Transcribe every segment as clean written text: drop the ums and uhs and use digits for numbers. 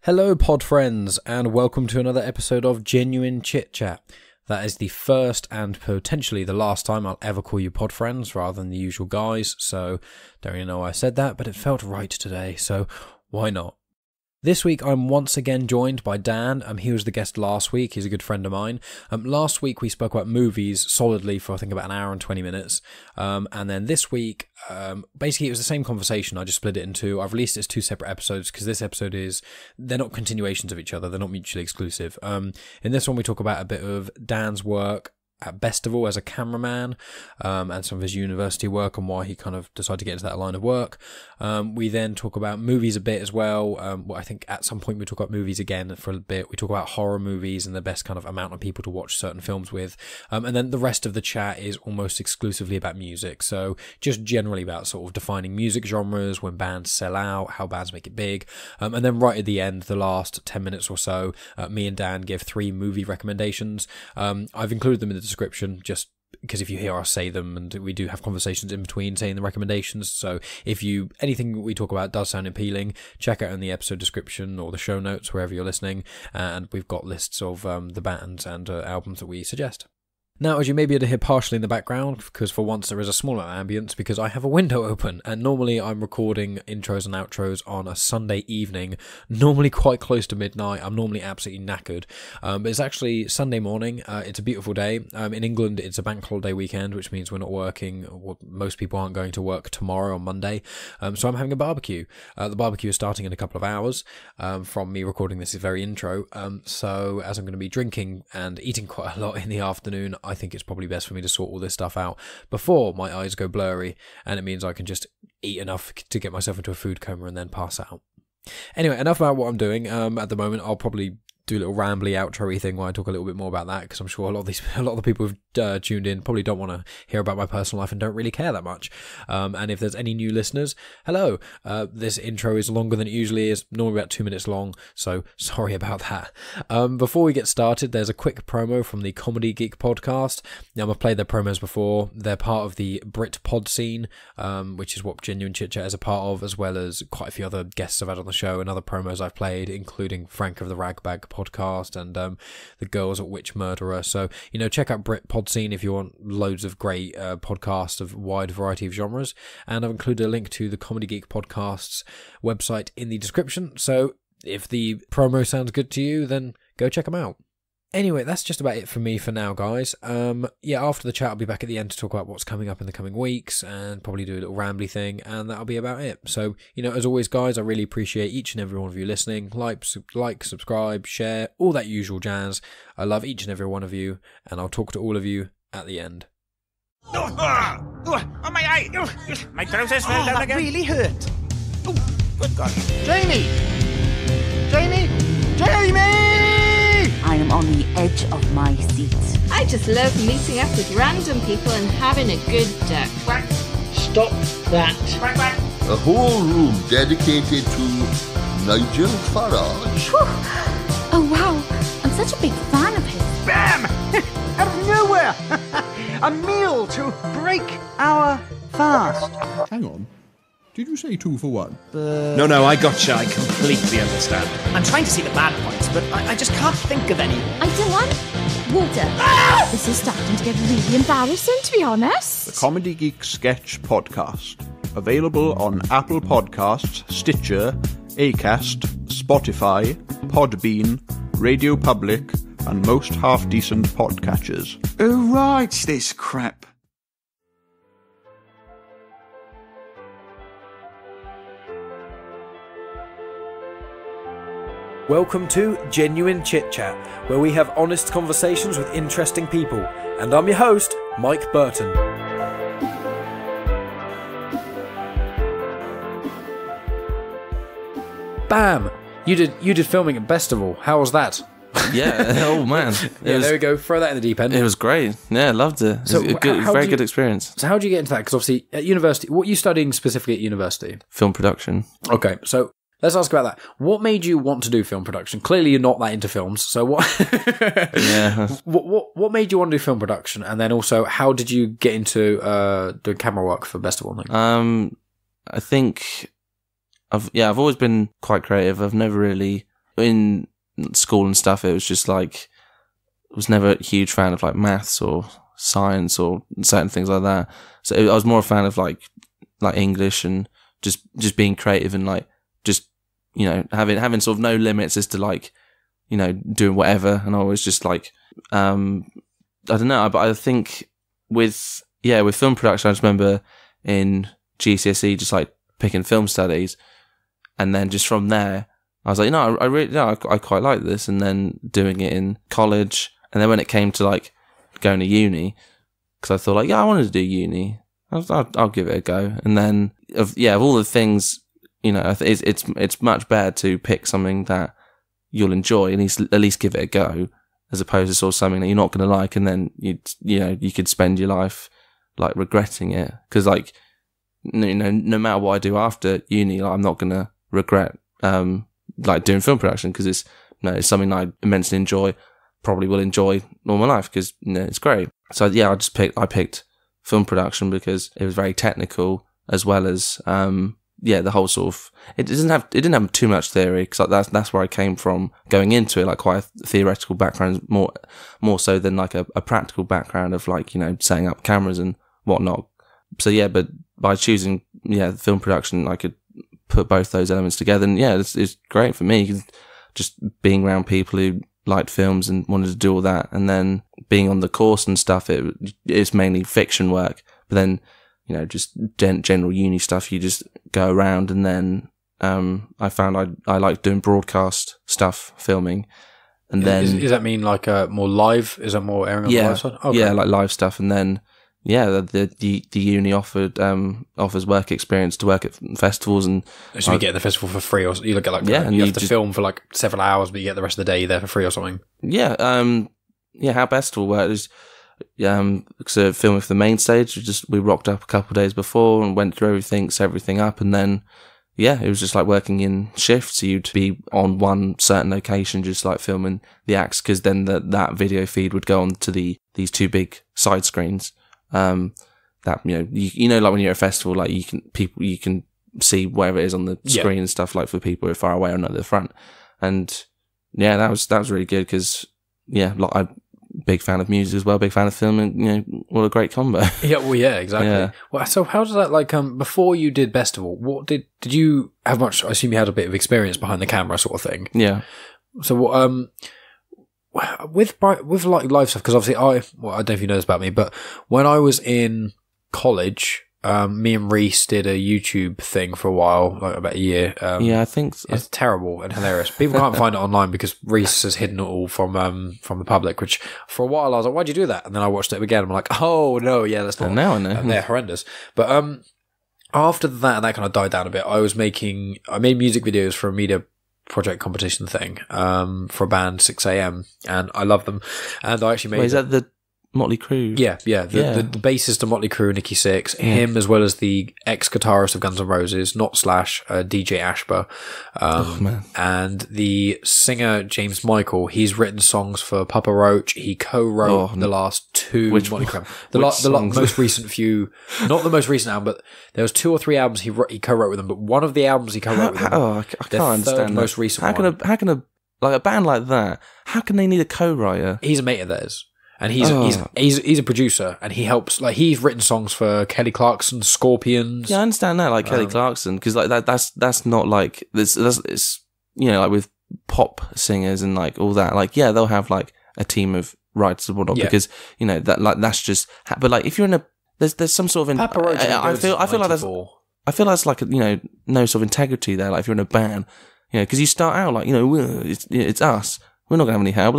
Hello pod friends, and welcome to another episode of Genuine Chit-Chat. That is the first and potentially the last time I'll ever call you pod friends rather than the usual guys, so don't really know why I said that, but it felt right today, so why not? This week I'm once again joined by Dan. He was the guest last week. He's a good friend of mine. Last week we spoke about movies solidly for I think about an hour and 20 minutes. And then this week, basically it was the same conversation. I just split it in two. I've released it as two separate episodes because this episode they're not continuations of each other. They're not mutually exclusive. In this one we talk about a bit of Dan's work at Bestival as a cameraman, and some of his university work and why he kind of decided to get into that line of work. We then talk about movies a bit as well. I think at some point we talk about movies again for a bit. We talk about horror movies and the best kind of amount of people to watch certain films with. And then the rest of the chat is almost exclusively about music. So just generally about sort of defining music genres, when bands sell out, how bands make it big. And then right at the end, the last 10 minutes or so, me and Dan give 3 movie recommendations. I've included them in the description just because if you hear us say them, and we do have conversations in between saying the recommendations, so if anything we talk about does sound appealing, check out in the episode description or the show notes wherever you're listening, and we've got lists of the bands and albums that we suggest. Now, as you may be able to hear partially in the background, because for once there is a smaller ambience, because I have a window open, and normally I'm recording intros and outros on a Sunday evening, normally quite close to midnight. I'm normally absolutely knackered, but it's actually Sunday morning. It's a beautiful day. In England, it's a bank holiday weekend, which means we're not working. Well, most people aren't going to work tomorrow on Monday, so I'm having a barbecue. The barbecue is starting in a couple of hours from me recording this very intro, so as I'm going to be drinking and eating quite a lot in the afternoon, I think it's probably best for me to sort all this stuff out before my eyes go blurry, and it means I can just eat enough to get myself into a food coma and then pass out. Anyway, enough about what I'm doing. At the moment, I'll probably do a little rambly outro-y thing where I talk a little bit more about that, because I'm sure a lot of the people who've tuned in probably don't want to hear about my personal life and don't really care that much. And if there's any new listeners, hello. This intro is longer than it usually is, normally about 2 minutes long, so sorry about that. Before we get started, there's a quick promo from the Comedy Geek podcast. I've played their promos before. They're part of the Brit pod scene, which is what Genuine Chit-Chat is a part of, as well as quite a few other guests I've had on the show and other promos I've played, including Frank of the Ragbag podcast and the Girls at Witch Murderer. So, check out Brit pod scene if you want loads of great podcasts of a wide variety of genres. And I've included a link to the Comedy Geek podcast's website in the description. So if the promo sounds good to you, then go check them out. Anyway, that's just about it for me for now, guys. After the chat, I'll be back at the end to talk about what's coming up in the coming weeks and probably do a little rambly thing, and that'll be about it. So, as always, guys, I really appreciate each and every one of you listening. Like, subscribe, share, all that usual jazz. I love each and every one of you, and I'll talk to all of you at the end. Oh, my eye! My trousers fell down again. That really hurt. Oh, good God. Jamie! I am on the edge of my seat. I just love meeting up with random people and having a good duck. Quack, Stop that. quack, quack. A whole room dedicated to Nigel Farage. Oh wow, I'm such a big fan of his. Bam! Out of nowhere! A meal to break our fast. Hang on. Did you say 2 for 1? No, I gotcha. I completely understand. I'm trying to see the bad points, but I just can't think of any. I don't want water. This is starting to get really embarrassing, to be honest. The Comedy Geek Sketch Podcast. Available on Apple Podcasts, Stitcher, Acast, Spotify, Podbean, Radio Public, and most half-decent podcatchers. Who writes this crap? Welcome to Genuine Chit-Chat, where we have honest conversations with interesting people. And I'm your host, Mike Burton. Bam! You did filming at Bestival. How was that? Yeah, oh man. There we go. Throw that in the deep end. It was great. Yeah, I loved it. It was a very good experience. So how did you get into that? Because obviously at university, what are you studying specifically at university? Film production. Okay, so let's ask about that. What made you want to do film production? Clearly, you're not that into films. So what? Yeah. What made you want to do film production? And then also, how did you get into doing camera work for Bestival? I think I've always been quite creative. I've never really in school and stuff, it was just like, I was never a huge fan of like maths or science or certain things like that. So I was more a fan of like English and just being creative and like just, you know, having sort of no limits as to like, you know, doing whatever. And I was just like, I don't know, but I think with film production, I just remember in GCSE just like picking film studies, and then just from there I was like, no, I quite like this, and then doing it in college, and then when it came to like going to uni, because I thought like, yeah, I wanted to do uni, I'll give it a go, and then of all the things, you know, it's much better to pick something that you'll enjoy and at least give it a go, as opposed to sort of something that you're not going to like, and then you could spend your life like regretting it, because like, you know, no matter what I do after uni, like, I'm not going to regret like doing film production, because it's something I immensely enjoy, probably will enjoy all my life, because, you know, it's great. So yeah, I picked film production because it was very technical, as well as the whole sort of, it didn't have too much theory, because like that's where I came from going into it, like quite a theoretical background, more so than like a practical background of like, you know, setting up cameras and whatnot. So yeah, but by choosing film production, I could put both those elements together, and it's great for me, 'cause just being around people who liked films and wanted to do all that, and then being on the course and stuff, it's mainly fiction work, but then, you know, just general uni stuff, you just go around, and then I found I like doing broadcast stuff, filming, and then does that mean like more live? Is that more airing on the live side? Okay. Yeah, like live stuff, and then the uni offers work experience to work at festivals, and so you get the festival for free, or you look at like and you have to film for like several hours, but you get the rest of the day there for free or something. How Bestival worked is so filming for the main stage, we rocked up a couple of days before and went through everything, set everything up, and then it was just like working in shifts. So you'd be on one certain location, just like filming the acts, because then that video feed would go on to these two big side screens. That, you know, like when you're at a festival, like you can see wherever it is on the screen and stuff, like for people who are far away or not at the front. And that was really good, because like I'm a big fan of music as well, big fan of film, and, you know, what a great combo. Exactly. Yeah. Well, so how does that, like, before you did Bestival, what did you have much? I assume you had a bit of experience behind the camera, sort of thing. Yeah. So with like live stuff, because obviously I don't know if you know this about me, but when I was in college, me and Reese did a YouTube thing for a while, like about a year. I think so. It's terrible and hilarious. People can't find it online because Reese has hidden it all from the public, which for a while I was like, why'd you do that? And then I watched it again, I'm like, oh no, that's not. And now I know. They're horrendous. But after that kind of died down a bit, I made music videos for a media project competition thing for a band 6am, and I love them, and I actually made is that the Motley Crue? The bassist of Motley Crue, Nicky Six, him, as well as the ex-guitarist of Guns N' Roses, not Slash, DJ Ashba, and the singer James Michael. He's written songs for Papa Roach. He co-wrote the last two Motley Crue. The most recent few, not the most recent album, but there was 2 or 3 albums he co-wrote with them. But one of the albums he co-wrote with them, I can't understand. Most recent one. How can a band like that? How can they need a co-writer? He's a mate of theirs. And he's a producer, and he helps. Like, he's written songs for Kelly Clarkson, Scorpions. Yeah, I understand that, like Kelly Clarkson, because like that's not like this. It's, you know, like with pop singers and like all that. Like, they'll have like a team of writers and whatnot, because, you know, that like that's just. But like, if you're in a there's some sort of I feel like that's like, you know, no sort of integrity there. Like, if you're in a band, you know, because you start out like, you know, it's us. We're not going to have any help.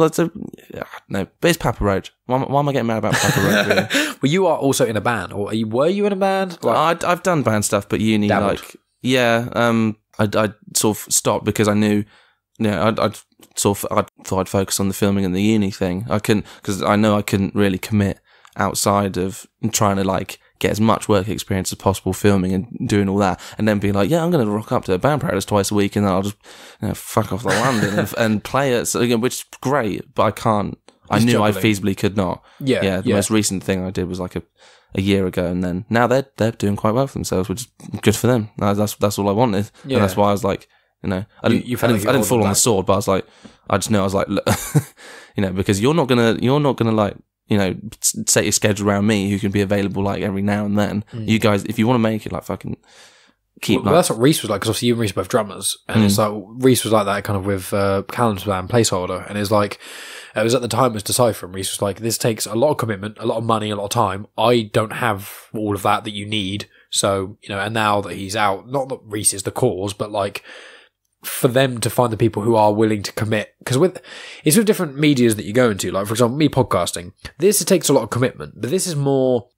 No, but it's Papa Roach. Why am I getting mad about Papa Roach? Really? Well, you are also in a band, or were you in a band? Like, I've done band stuff, but uni, dabbled. I sort of stopped because I knew, I thought I'd focus on the filming and the uni thing. I couldn't, because I know I couldn't really commit outside of trying to like get as much work experience as possible filming and doing all that, and then be like, I'm going to rock up to a band practice twice a week, and then I'll just fuck off to London and play it. So again, which is great, but I can't. I knew juggling. I feasibly could not. The most recent thing I did was like a year ago, and then now they're doing quite well for themselves, which is good for them. That's all I wanted, and that's why I was like, You know, I didn't fall on the sword, but I just knew I was like, look, you know, because you're not gonna like, you know, set your schedule around me, who can be available like every now and then. You guys, if you want to make it, like fucking keep. Well, that's what Reese was like, because obviously you and Reese are both drummers, and it's like Reese was like that kind of with Callum's band Placeholder, and it's like it was at the time it was Decipher, and Reese was like, this takes a lot of commitment, a lot of money, a lot of time. I don't have all of that you need, so you know. And now that he's out, not that Reese is the cause, but like, for them to find the people who are willing to commit, because it's with different medias that you go into, like for example me podcasting, it takes a lot of commitment, but this is more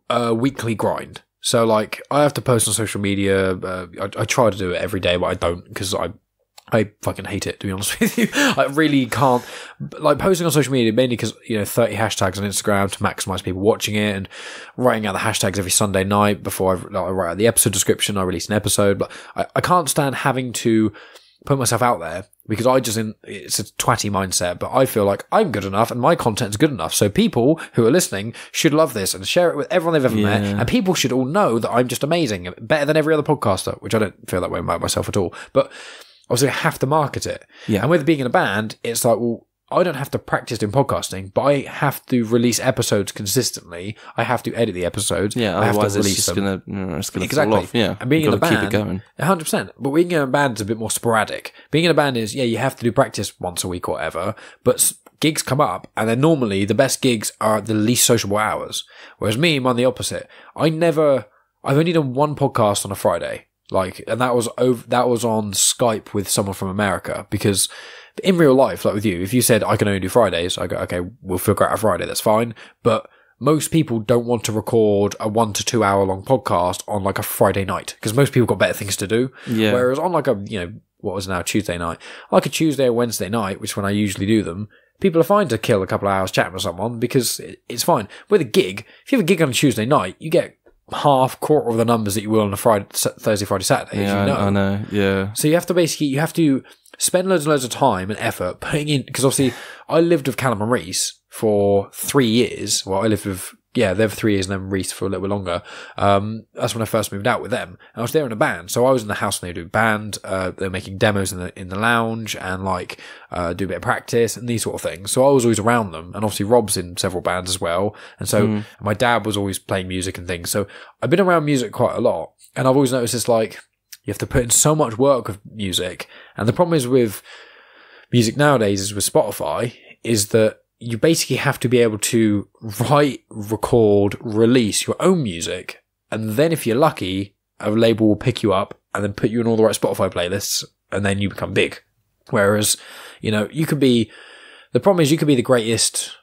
a weekly grind. So like I have to post on social media. I try to do it every day, but I don't, because I fucking hate it, to be honest with you. I really can't, like, posting on social media, mainly because, you know, 30 hashtags on Instagram to maximize people watching it, and writing out the hashtags every Sunday night before I write out the episode description, I release an episode. But I can't stand having to put myself out there, because it's a twatty mindset, but I feel like I'm good enough and my content's good enough. So people who are listening should love this and share it with everyone they've ever met. And people should all know that I'm just amazing, better than every other podcaster, which I don't feel that way about myself at all. But obviously I have to market it. Yeah. And with being in a band, it's like, well, I don't have to practice doing podcasting, but I have to release episodes consistently. I have to edit the episodes. Yeah, I have otherwise to release it's them. It's gonna fall off. Yeah, and being in a band, keep it going. 100%. But being in a band is a bit more sporadic. Being in a band is, you have to do practice once a week or whatever, but gigs come up, and then normally the best gigs are the least sociable hours. Whereas me, I'm on the opposite. I've only done one podcast on a Friday, and that was on Skype with someone from America, because in real life, like with you, if you said I can only do Fridays, I go, okay, we'll figure out a Friday, that's fine. But most people don't want to record a 1 to 2 hour long podcast on like a Friday night, because most people got better things to do. Yeah. Whereas on like a, you know, what was now Tuesday night, like a Tuesday or Wednesday night, which is when I usually do them, people are fine to kill a couple of hours chatting with someone, because it's fine. With a gig, if you have a gig on a Tuesday night, you get quarter of the numbers that you will on a Thursday, Friday, Saturday. Yeah, I know. Yeah. So you have to spend loads and loads of time and effort putting in, because obviously I lived with Callum and Reese for 3 years. Well, I lived with, they were 3 years, and then Reese for a little bit longer. That's when I first moved out with them. And I was there in a band. So I was in the house when they were doing band. They were making demos in the lounge, and like, do a bit of practice and these sort of things. So I was always around them. And obviously Rob's in several bands as well. And so my dad was always playing music and things. So I've been around music quite a lot. And I've always noticed it's like, you have to put in so much work with music. And the problem is with music nowadays, is with Spotify, is that you basically have to be able to write, record, release your own music. And then if you're lucky, a label will pick you up and then put you in all the right Spotify playlists, and then you become big. Whereas, you know, the problem is you could be the greatest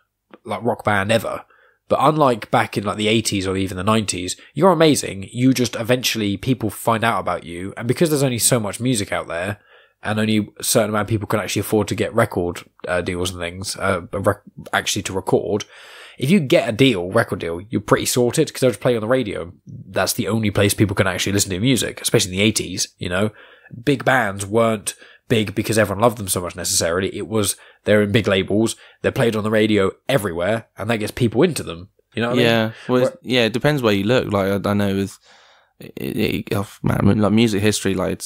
like rock band ever, but unlike back in like the 80s or even the 90s, you're amazing. You just eventually, people find out about you. And because there's only so much music out there, and only a certain amount of people can actually afford to get record deals and things, actually to record, if you get a record deal, you're pretty sorted, because they'll just play on the radio. That's the only place people can actually listen to music, especially in the 80s, you know. Big bands weren't big because everyone loved them so much necessarily. It was, they're in big labels, they're played on the radio everywhere, and that gets people into them. You know what I mean? Well, it depends where you look. Like, I know with like music history, like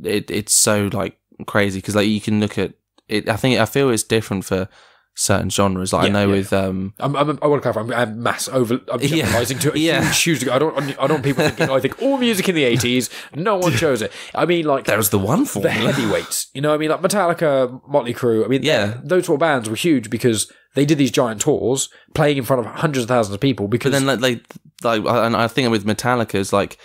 it's so like crazy, because like you can look at it. I feel it's different for certain genres. Like I know with I want to clarify. I'm generalizing to a huge. I don't want people thinking I think all music in the 80s. No one chose it. I mean, like there was the one for the heavyweights. You know what I mean? Like Metallica, Motley Crue. I mean, those sort of bands were huge because they did these giant tours playing in front of hundreds of thousands of people. Because but then and I think with Metallica, it's like.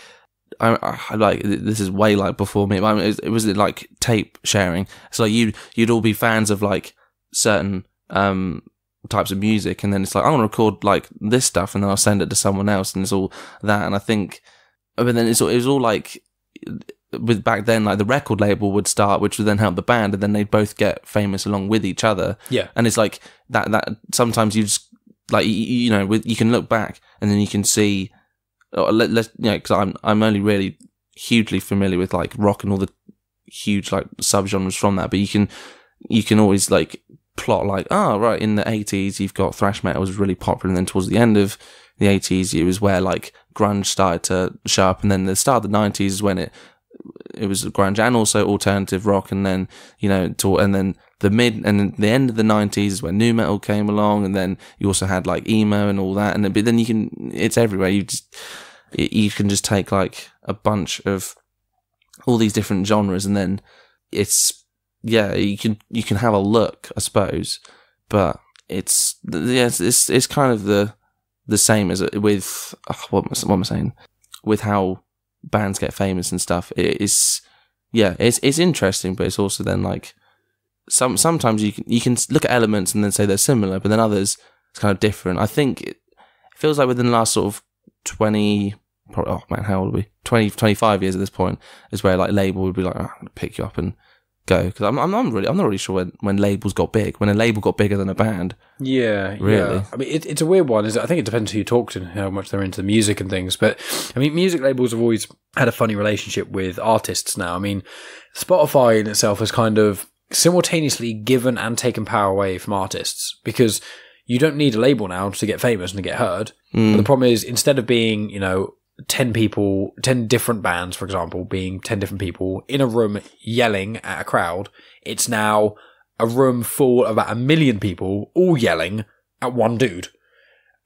I like this is way like before me. But it was like tape sharing. So like you'd all be fans of like certain types of music, and then it's like I want to record like this stuff, and then I'll send it to someone else, and it's all that. And I think, but then it was all like with back then, like the record label would start, which would then help the band, and then they'd both get famous along with each other. Yeah, and it's like that. Sometimes you just like you know, you can look back, and then you can see. Let's because I'm only really hugely familiar with like rock and all the huge like subgenres from that, but you can always like plot like right, in the 80s you've got thrash metal was really popular, and then towards the end of the 80s it was where like grunge started to show up, and then the start of the 90s is when it it was grunge and also alternative rock, and then and then the end of the 90s is when nu metal came along, and then you also had like emo and all that, and but then it's everywhere. You can just take like a bunch of all these different genres, and then you can have a look, I suppose, but it's kind of the same as with what am I saying? With how bands get famous and stuff. It's interesting, but it's also then like sometimes you can look at elements and then say they're similar, but then others it's kind of different. I think it feels like within the last sort of 20, how old are we? 20, 25 years at this point is where like label would be like, I'm gonna pick you up and go, because I'm not really sure when labels got big. When a label got bigger than a band. Yeah, really. Yeah. I mean, it's a weird one. I think it depends who you talk to and how much they're into the music and things. But I mean, music labels have always had a funny relationship with artists now. I mean, Spotify in itself has kind of simultaneously given and taken power away from artists, because you don't need a label now to get famous and to get heard. But the problem is, instead of being, 10 different bands, for example, being 10 different people in a room yelling at a crowd, it's now a room full of about 1 million people all yelling at one dude.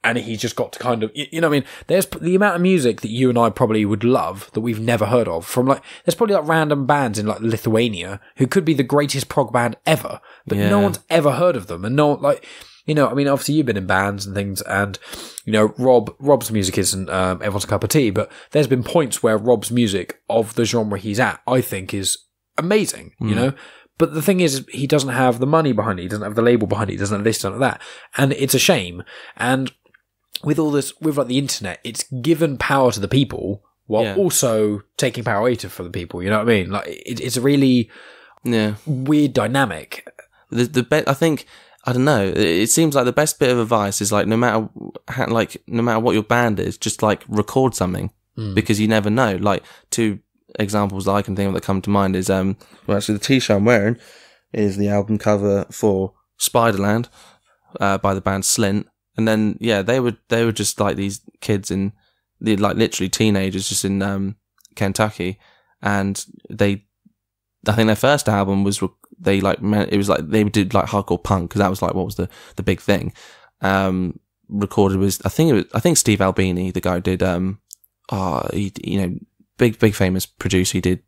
And he's just got to kind of, what I mean? There's the amount of music that you and I probably would love that we've never heard of from there's probably like random bands in like Lithuania who could be the greatest prog band ever, but no one's ever heard of them. And no one, I mean, obviously you've been in bands and things, and, Rob's music isn't everyone's cup of tea, but there's been points where Rob's music of the genre he's at, I think, is amazing, But the thing is, he doesn't have the money behind it, he doesn't have the label behind it, he doesn't have this, none of that. And it's a shame. And with all this, with like the internet, it's given power to the people while also taking power away from the people, you know what I mean? Like, it's a really weird dynamic. I think, I don't know. It seems like the best bit of advice is like no matter what your band is, just like record something, because you never know. Like, two examples that I can think of that come to mind is actually the t-shirt I'm wearing is the album cover for Spiderland by the band Slint, and then they were just like these kids like literally teenagers just in Kentucky, and I think their first album was. They did like hardcore punk, because that was like what was the big thing. Recorded was I think Steve Albini, the guy who did big famous producer. He did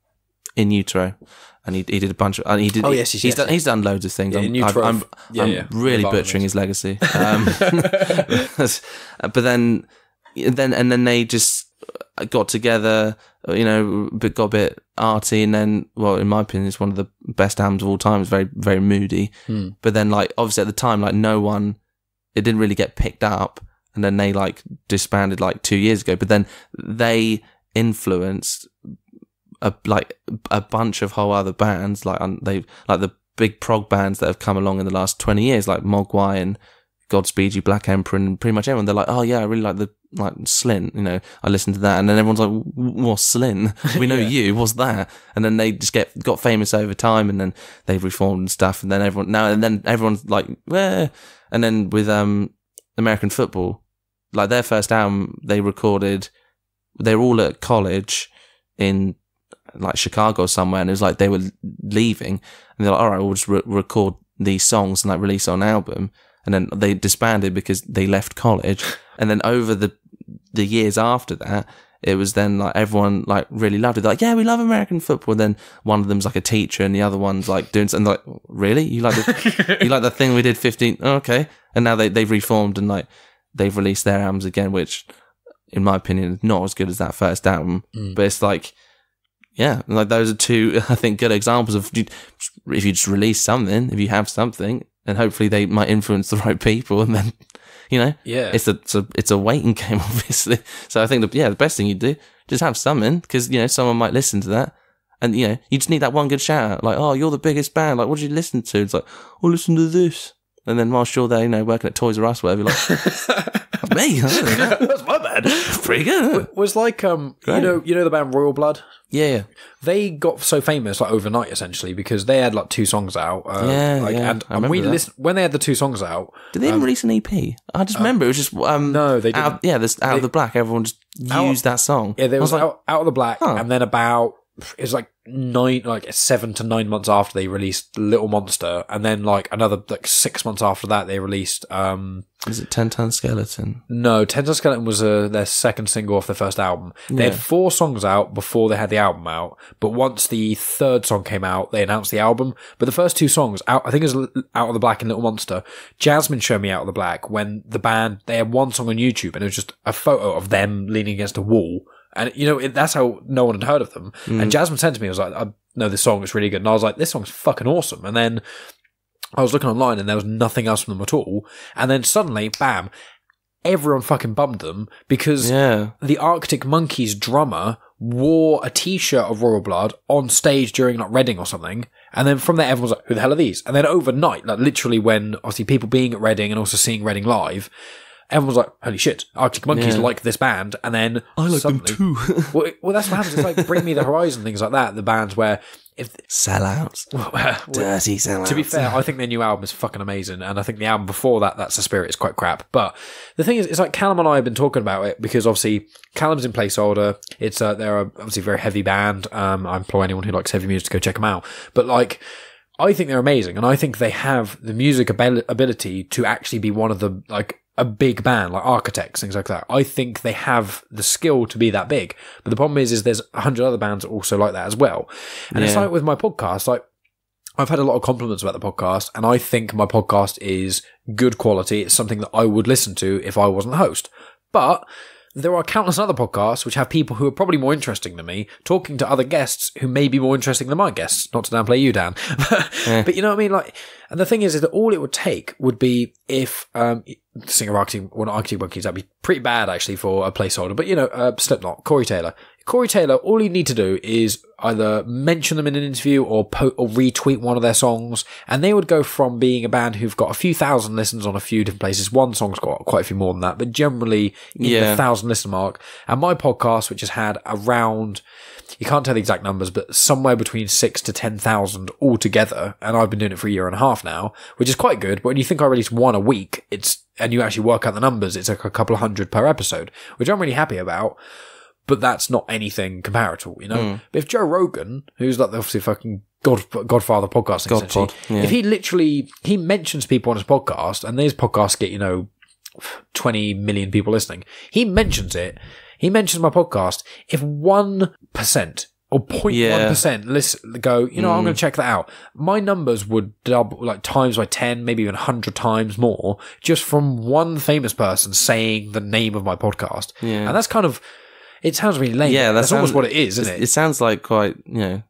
In Utero, and he did a bunch of, and he did he's done loads of things. I'm really butchering his legacy. But then they just got together, but got a bit arty, and then, well, in my opinion, it's one of the best albums of all time. It's very, very moody. But then, like, obviously at the time, like, it didn't really get picked up, and then they like disbanded like 2 years ago. But then they influenced a bunch of whole other bands, like the big prog bands that have come along in the last 20 years, like Mogwai and Godspeed You, Black Emperor, and pretty much everyone. They're like, oh yeah, I really like Slint, I listened to that, and then everyone's like, what's Slint? We know you, what's that? And then they just got famous over time, and then they've reformed and stuff, and then everyone's like, where? And then with American Football, like their first album, they were all at college in like Chicago or somewhere, and it was like they were leaving, and they're like, all right, we'll just record these songs and like release on an album. And then they disbanded because they left college. And then over the years after that, it was then like everyone like really loved it. They're like, yeah, we love American Football. And then one of them's like a teacher, and the other one's like doing something. Like, really? You like the thing we did 15? Oh, okay. And now they've reformed, and like they've released their albums again, which, in my opinion, is not as good as that first album. But it's like, yeah, like those are two, I think, good examples of if you just release something, if you have something, and hopefully they might influence the right people, and then, it's a waiting game, obviously. So I think the best thing you do, just have something, because someone might listen to that, and you just need that one good shout out, like, oh, you're the biggest band, like, what did you listen to? It's like, oh, listen to this. And then whilst you're there, working at Toys R Us, whatever, like, that's me. That's my band. Pretty good. It was like, the band Royal Blood? Yeah. They got so famous like overnight, essentially, because they had like 2 songs out. And we listened when they had the 2 songs out. Did they even release an EP? I just remember it was just no, they didn't. Out of the Black. Everyone just used that song. Yeah, there was like, out of the Black, and then about it was like 7 to 9 months after they released Little Monster, and then like another like 6 months after that they released is it 10 Ton Skeleton? No, 10 Ton Skeleton was their second single off their first album. They had 4 songs out before they had the album out, but once the third song came out, they announced the album. But the first 2 songs, I think it was Out of the Black and Little Monster, Jasmine showed me Out of the Black when the band, they had one song on YouTube and it was just a photo of them leaning against a wall. And, you know, that's how no one had heard of them. And Jasmine sent to me, I was like, I know this song is really good. And I was like, this song's fucking awesome. And then I was looking online and there was nothing else from them at all. And then suddenly, bam, everyone fucking bummed them because the Arctic Monkeys drummer wore a t-shirt of Royal Blood on stage during like Reading or something. And then from there, everyone was like, who the hell are these? And then overnight, like literally when obviously people being at Reading and also seeing Reading live, everyone was like, holy shit, Arctic Monkeys like this band. And then I like them too. well, that's what happens. It's like Bring Me the Horizon, things like that. The bands where sellouts, dirty sellouts. To be fair, I think their new album is fucking amazing, and I think the album before that, That's the Spirit, is quite crap. But the thing is, it's like Callum and I have been talking about it because obviously Callum's in Placeholder. It's they're obviously a very heavy band. I implore anyone who likes heavy music to go check them out. But like, I think they're amazing, and I think they have the music ability to actually be one of the like a big band, like Architects, things like that. I think they have the skill to be that big. But the problem is there's 100 other bands also like that as well. And it's like with my podcast, like I've had a lot of compliments about the podcast, and I think my podcast is good quality. It's something that I would listen to if I wasn't the host. But there are countless other podcasts which have people who are probably more interesting than me talking to other guests who may be more interesting than my guests. Not to downplay you, Dan. But you know what I mean? Like, and the thing is that all it would take would be if singer Arctic Monkeys, that'd be pretty bad actually for a placeholder. But you know, Slipknot, Corey Taylor, all you need to do is either mention them in an interview or retweet one of their songs, and they would go from being a band who've got a few thousand listens on a few different places. One song's got quite a few more than that, but generally in the 1,000 listen mark. And my podcast, which has had around, you can't tell the exact numbers, but somewhere between 6,000 to 10,000 altogether. And I've been doing it for a year and a half now, which is quite good. But when you think I release one a week, and you actually work out the numbers, it's like a couple of hundred per episode, which I'm really happy about. But that's not anything comparable, you know? But if Joe Rogan, who's like obviously fucking Godfather podcasting, essentially, if he mentions people on his podcast, and these podcasts get, you know, 20 million people listening, he mentions my podcast. If 1% or 0.1% listen, go, you know, I'm going to check that out, my numbers would double, like times by 10, maybe even 100 times more, just from one famous person saying the name of my podcast. And that's kind of, it sounds really lame. Yeah, that's almost what it is, isn't it? It sounds like quite, you know,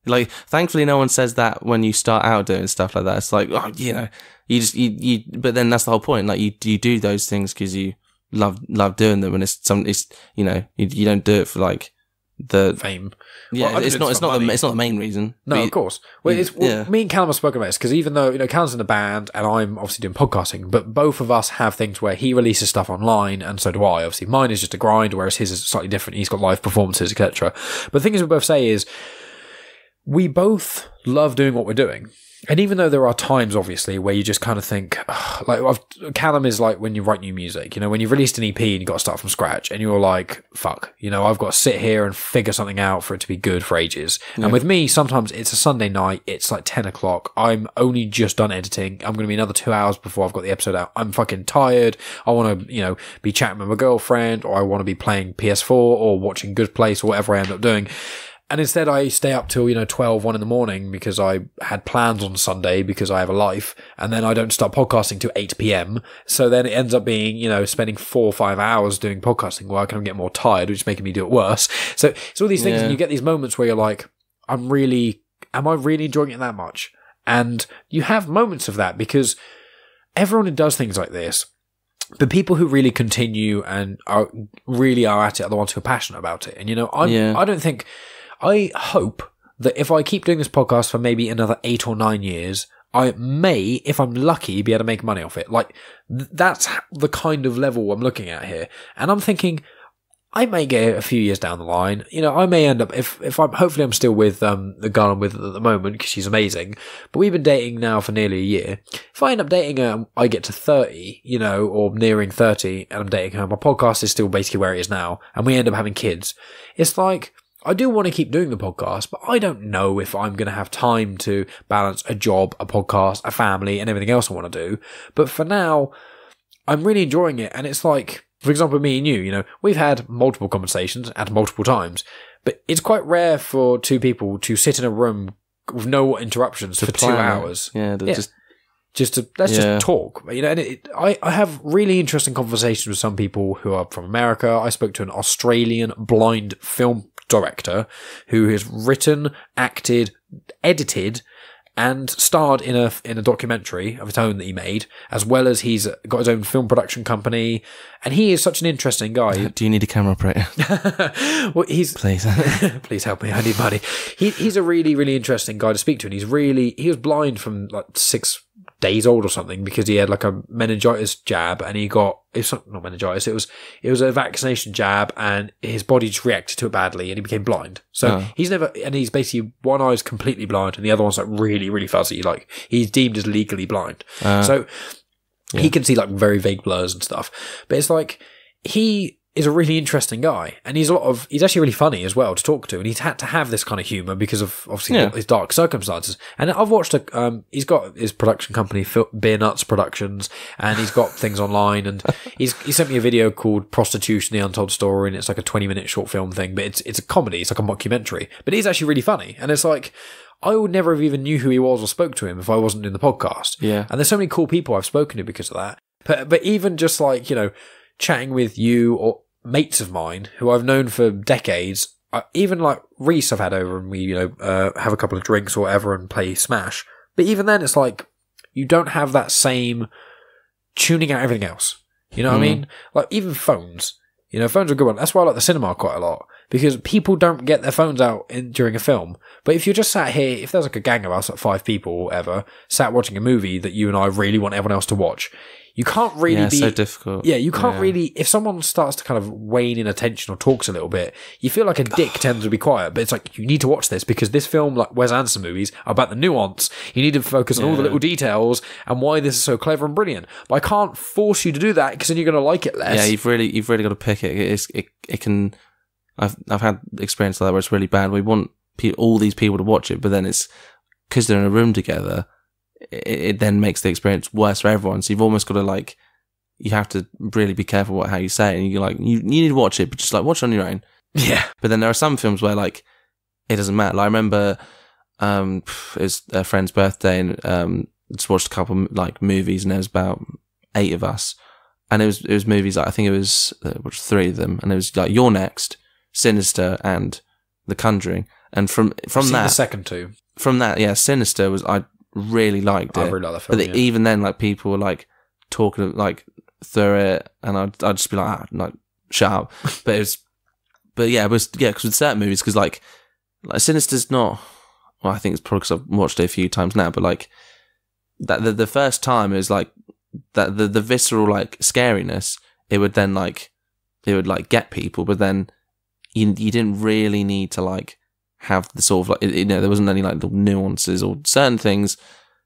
like, thankfully no one says that when you start out doing stuff like that. It's like, oh, you know, you but then that's the whole point. Like, you do those things because you love doing them, and it's you know, you don't do it for like the fame. Yeah, well, it's not the main reason. No, of course. Well, me and Callum have spoken about this because even though, you know, Callum's in a band and I'm obviously doing podcasting, but both of us have things where he releases stuff online and so do I. Obviously, mine is just a grind, whereas his is slightly different. He's got live performances, etc. But the thing is, we both say is we both love doing what we're doing. And even though there are times, obviously, where you just kind of think, Callum is like when you write new music, you know, when you've released an EP and you've got to start from scratch and you're like, fuck, you know, I've got to sit here and figure something out for it to be good for ages. Yeah. And with me, sometimes it's a Sunday night, it's like 10 o'clock, I'm only just done editing, I'm going to be another 2 hours before I've got the episode out, I'm fucking tired, I want to, you know, be chatting with my girlfriend, or I want to be playing PS4 or watching Good Place or whatever I end up doing. And instead I stay up till, you know, 12, 1 in the morning because I had plans on Sunday because I have a life. And then I don't start podcasting till 8 p.m. So then it ends up being, you know, spending 4 or 5 hours doing podcasting work, and I'm getting more tired, which is making me do it worse. So it's all these things, and you get these moments where you're like, am I really enjoying it that much? And you have moments of that because everyone who does things like this, but people who really continue and are at it are the ones who are passionate about it. And, you know, I hope that if I keep doing this podcast for maybe another 8 or 9 years, I may, if I'm lucky, be able to make money off it. Like, that's the kind of level I'm looking at here. And I'm thinking, I may get a few years down the line. You know, I may end up, if I'm still with the girl I'm with at the moment, because she's amazing, but we've been dating now for nearly a year. If I end up dating her, I get to 30, you know, or nearing 30, and I'm dating her, my podcast is still basically where it is now, and we end up having kids. It's like, I do want to keep doing the podcast, but I don't know if I'm going to have time to balance a job, a podcast, a family, and everything else I want to do. But for now, I'm really enjoying it. And it's like, for example, me and you, we've had multiple conversations at multiple times, but it's quite rare for two people to sit in a room with no interruptions for 2 hours. Yeah, just talk, and I have really interesting conversations with some people who are from America. I spoke to an Australian blind film director who has written, acted, edited, and starred in a documentary of his own that he made, as well as he's got his own film production company, and he is such an interesting guy. Do you need a camera operator? Well, please, please help me. I need money. He's a really, really interesting guy to speak to, and he was blind from like 6 days old or something because he had like a meningitis jab, and it's not meningitis, it was a vaccination jab, and his body just reacted to it badly and he became blind. So he's basically one eye's completely blind and the other one's like really, really fuzzy, like he's deemed as legally blind. He can see like very vague blurs and stuff, but it's like he is a really interesting guy, and he's actually really funny as well to talk to, and he's had to have this kind of humour because of obviously his dark circumstances. And I've watched he's got his production company, Beer Nuts Productions, and he's got things online, and he sent me a video called Prostitution, the Untold Story, and it's like a 20-minute short film thing, but it's a comedy, it's like a mockumentary, but he's actually really funny, and it's like, I would never have even knew who he was or spoke to him if I wasn't in the podcast. Yeah. And there's so many cool people I've spoken to because of that. But even just like, chatting with you or mates of mine who I've known for decades, even like Reese I've had over, and we, have a couple of drinks or whatever and play Smash. But even then it's like, you don't have that same tuning out everything else. You know what I mean? Like even phones. Phones are a good one. That's why I like the cinema quite a lot, because people don't get their phones out during a film. But if you're just sat here, if there's like a gang of us, like 5 people or whatever, sat watching a movie that you and I really want everyone else to watch, you can't really be... so difficult. Yeah, you can't really... If someone starts to kind of wane in attention or talks a little bit, you feel like a dick tends to be quiet. But it's like, you need to watch this because this film, like Wes Anderson movies, are about the nuance. You need to focus on all the little details and why this is so clever and brilliant. But I can't force you to do that because then you're going to like it less. Yeah, you've really got to pick it. It can... I've had experience like that where it's really bad. We want all these people to watch it, but then it's... Because they're in a room together... It then makes the experience worse for everyone. So you've almost got to you have to really be careful how you say it. And you're like, you need to watch it, but just watch it on your own. Yeah. But then there are some films where it doesn't matter. I remember it was a friend's birthday, and just watched a couple movies, and there was about 8 of us, and it was movies. I think it was 3 of them, and it was You're Next, Sinister, and The Conjuring. And from that, the second 2. From that, Sinister was I really liked it. I really like that film. But even then, people were talking through it, and I'd just be shut up. But it was, because with certain movies, because Sinister's not. Well, I think it's probably because I've watched it a few times now. But that the first time it was that the visceral scariness, it would then it would get people, but then you didn't really need to have the sort of there wasn't any the nuances or certain things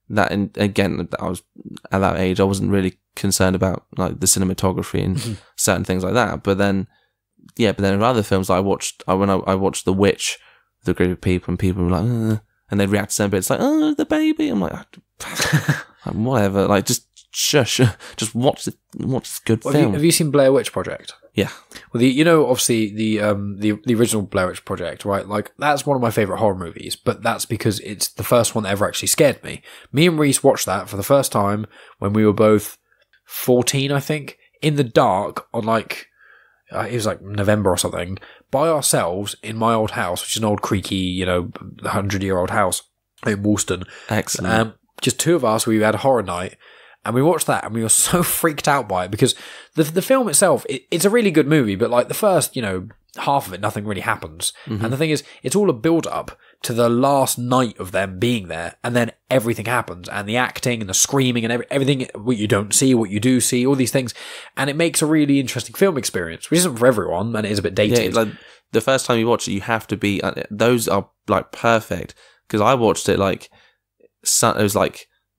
that, and again, I was at that age, I wasn't really concerned about the cinematography and certain things like that. But then in other films I watched, when I watched The Witch with a group of people, and people were and they'd react to some bits oh, the baby. I'm whatever, just shush, just watch this good film. Have you seen Blair Witch Project? Yeah. Well, obviously the original Blair Witch Project, right? That's one of my favourite horror movies, but that's because it's the first one that ever actually scared me. Me and Reese watched that for the first time when we were both 14, I think, in the dark on it was November or something, by ourselves in my old house, which is an old creaky, 100-year-old house in Woolston. Excellent. Just 2 of us, we had a horror night. And we watched that and we were so freaked out by it because the film itself, it's a really good movie, but the first, half of it, nothing really happens. Mm-hmm. And the thing is, it's all a build-up to the last night of them being there, and then everything happens, and the acting and the screaming and everything, what you don't see, what you do see, all these things. And it makes a really interesting film experience, which isn't for everyone, and it is a bit dated. Yeah, the first time you watch it, you have to be, those are perfect, because I watched it it was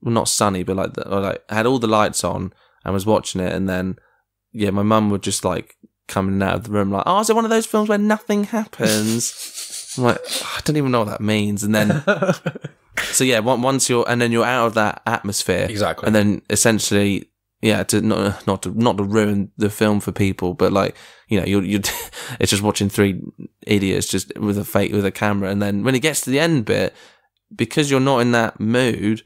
well, not sunny, but I had all the lights on and was watching it, and then my mum would just come in and out of the room oh, is it one of those films where nothing happens? I'm like, I don't even know what that means. And then, so yeah, once you're out of that atmosphere, exactly, and then essentially, yeah, to not to ruin the film for people, but like, you know, you're it's just watching three idiots just with a camera, and then when it gets to the end bit, because you're not in that mood,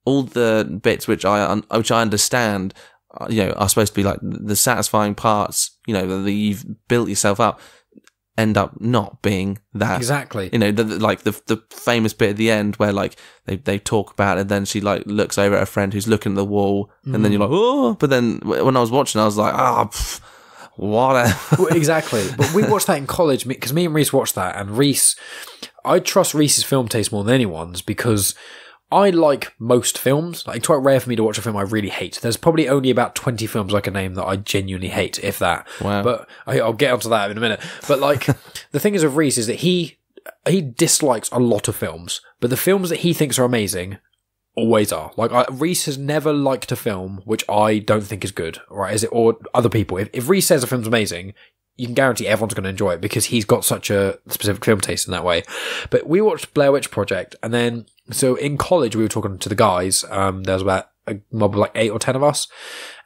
all the bits which I understand, you know, are supposed to be like the satisfying parts, you know, that you've built yourself up, end up not being that. Exactly. You know, the famous bit at the end where like they talk about it, and then she like looks over at her friend who's looking at the wall, and then you're like, oh, but then when I was watching, I was like, whatever. Well, exactly. But we watched that in college because me and Reese watched that, and Reese, I trust Reese's film taste more than anyone's because I like most films. Like, it's quite rare for me to watch a film I really hate. There's probably only about 20 films I can name that I genuinely hate, if that. Wow. But I'll get onto that in a minute. But like, the thing is with Reese is that he dislikes a lot of films, but the films that he thinks are amazing always are. Like, Reese has never liked a film which I don't think is good, right? Is it, or other people? If Reese says a film's amazing, you can guarantee everyone's going to enjoy it because he's got such a specific film taste in that way. But we watched Blair Witch Project, and then, so in college we were talking to the guys, there was about a mob of like 8 or 10 of us,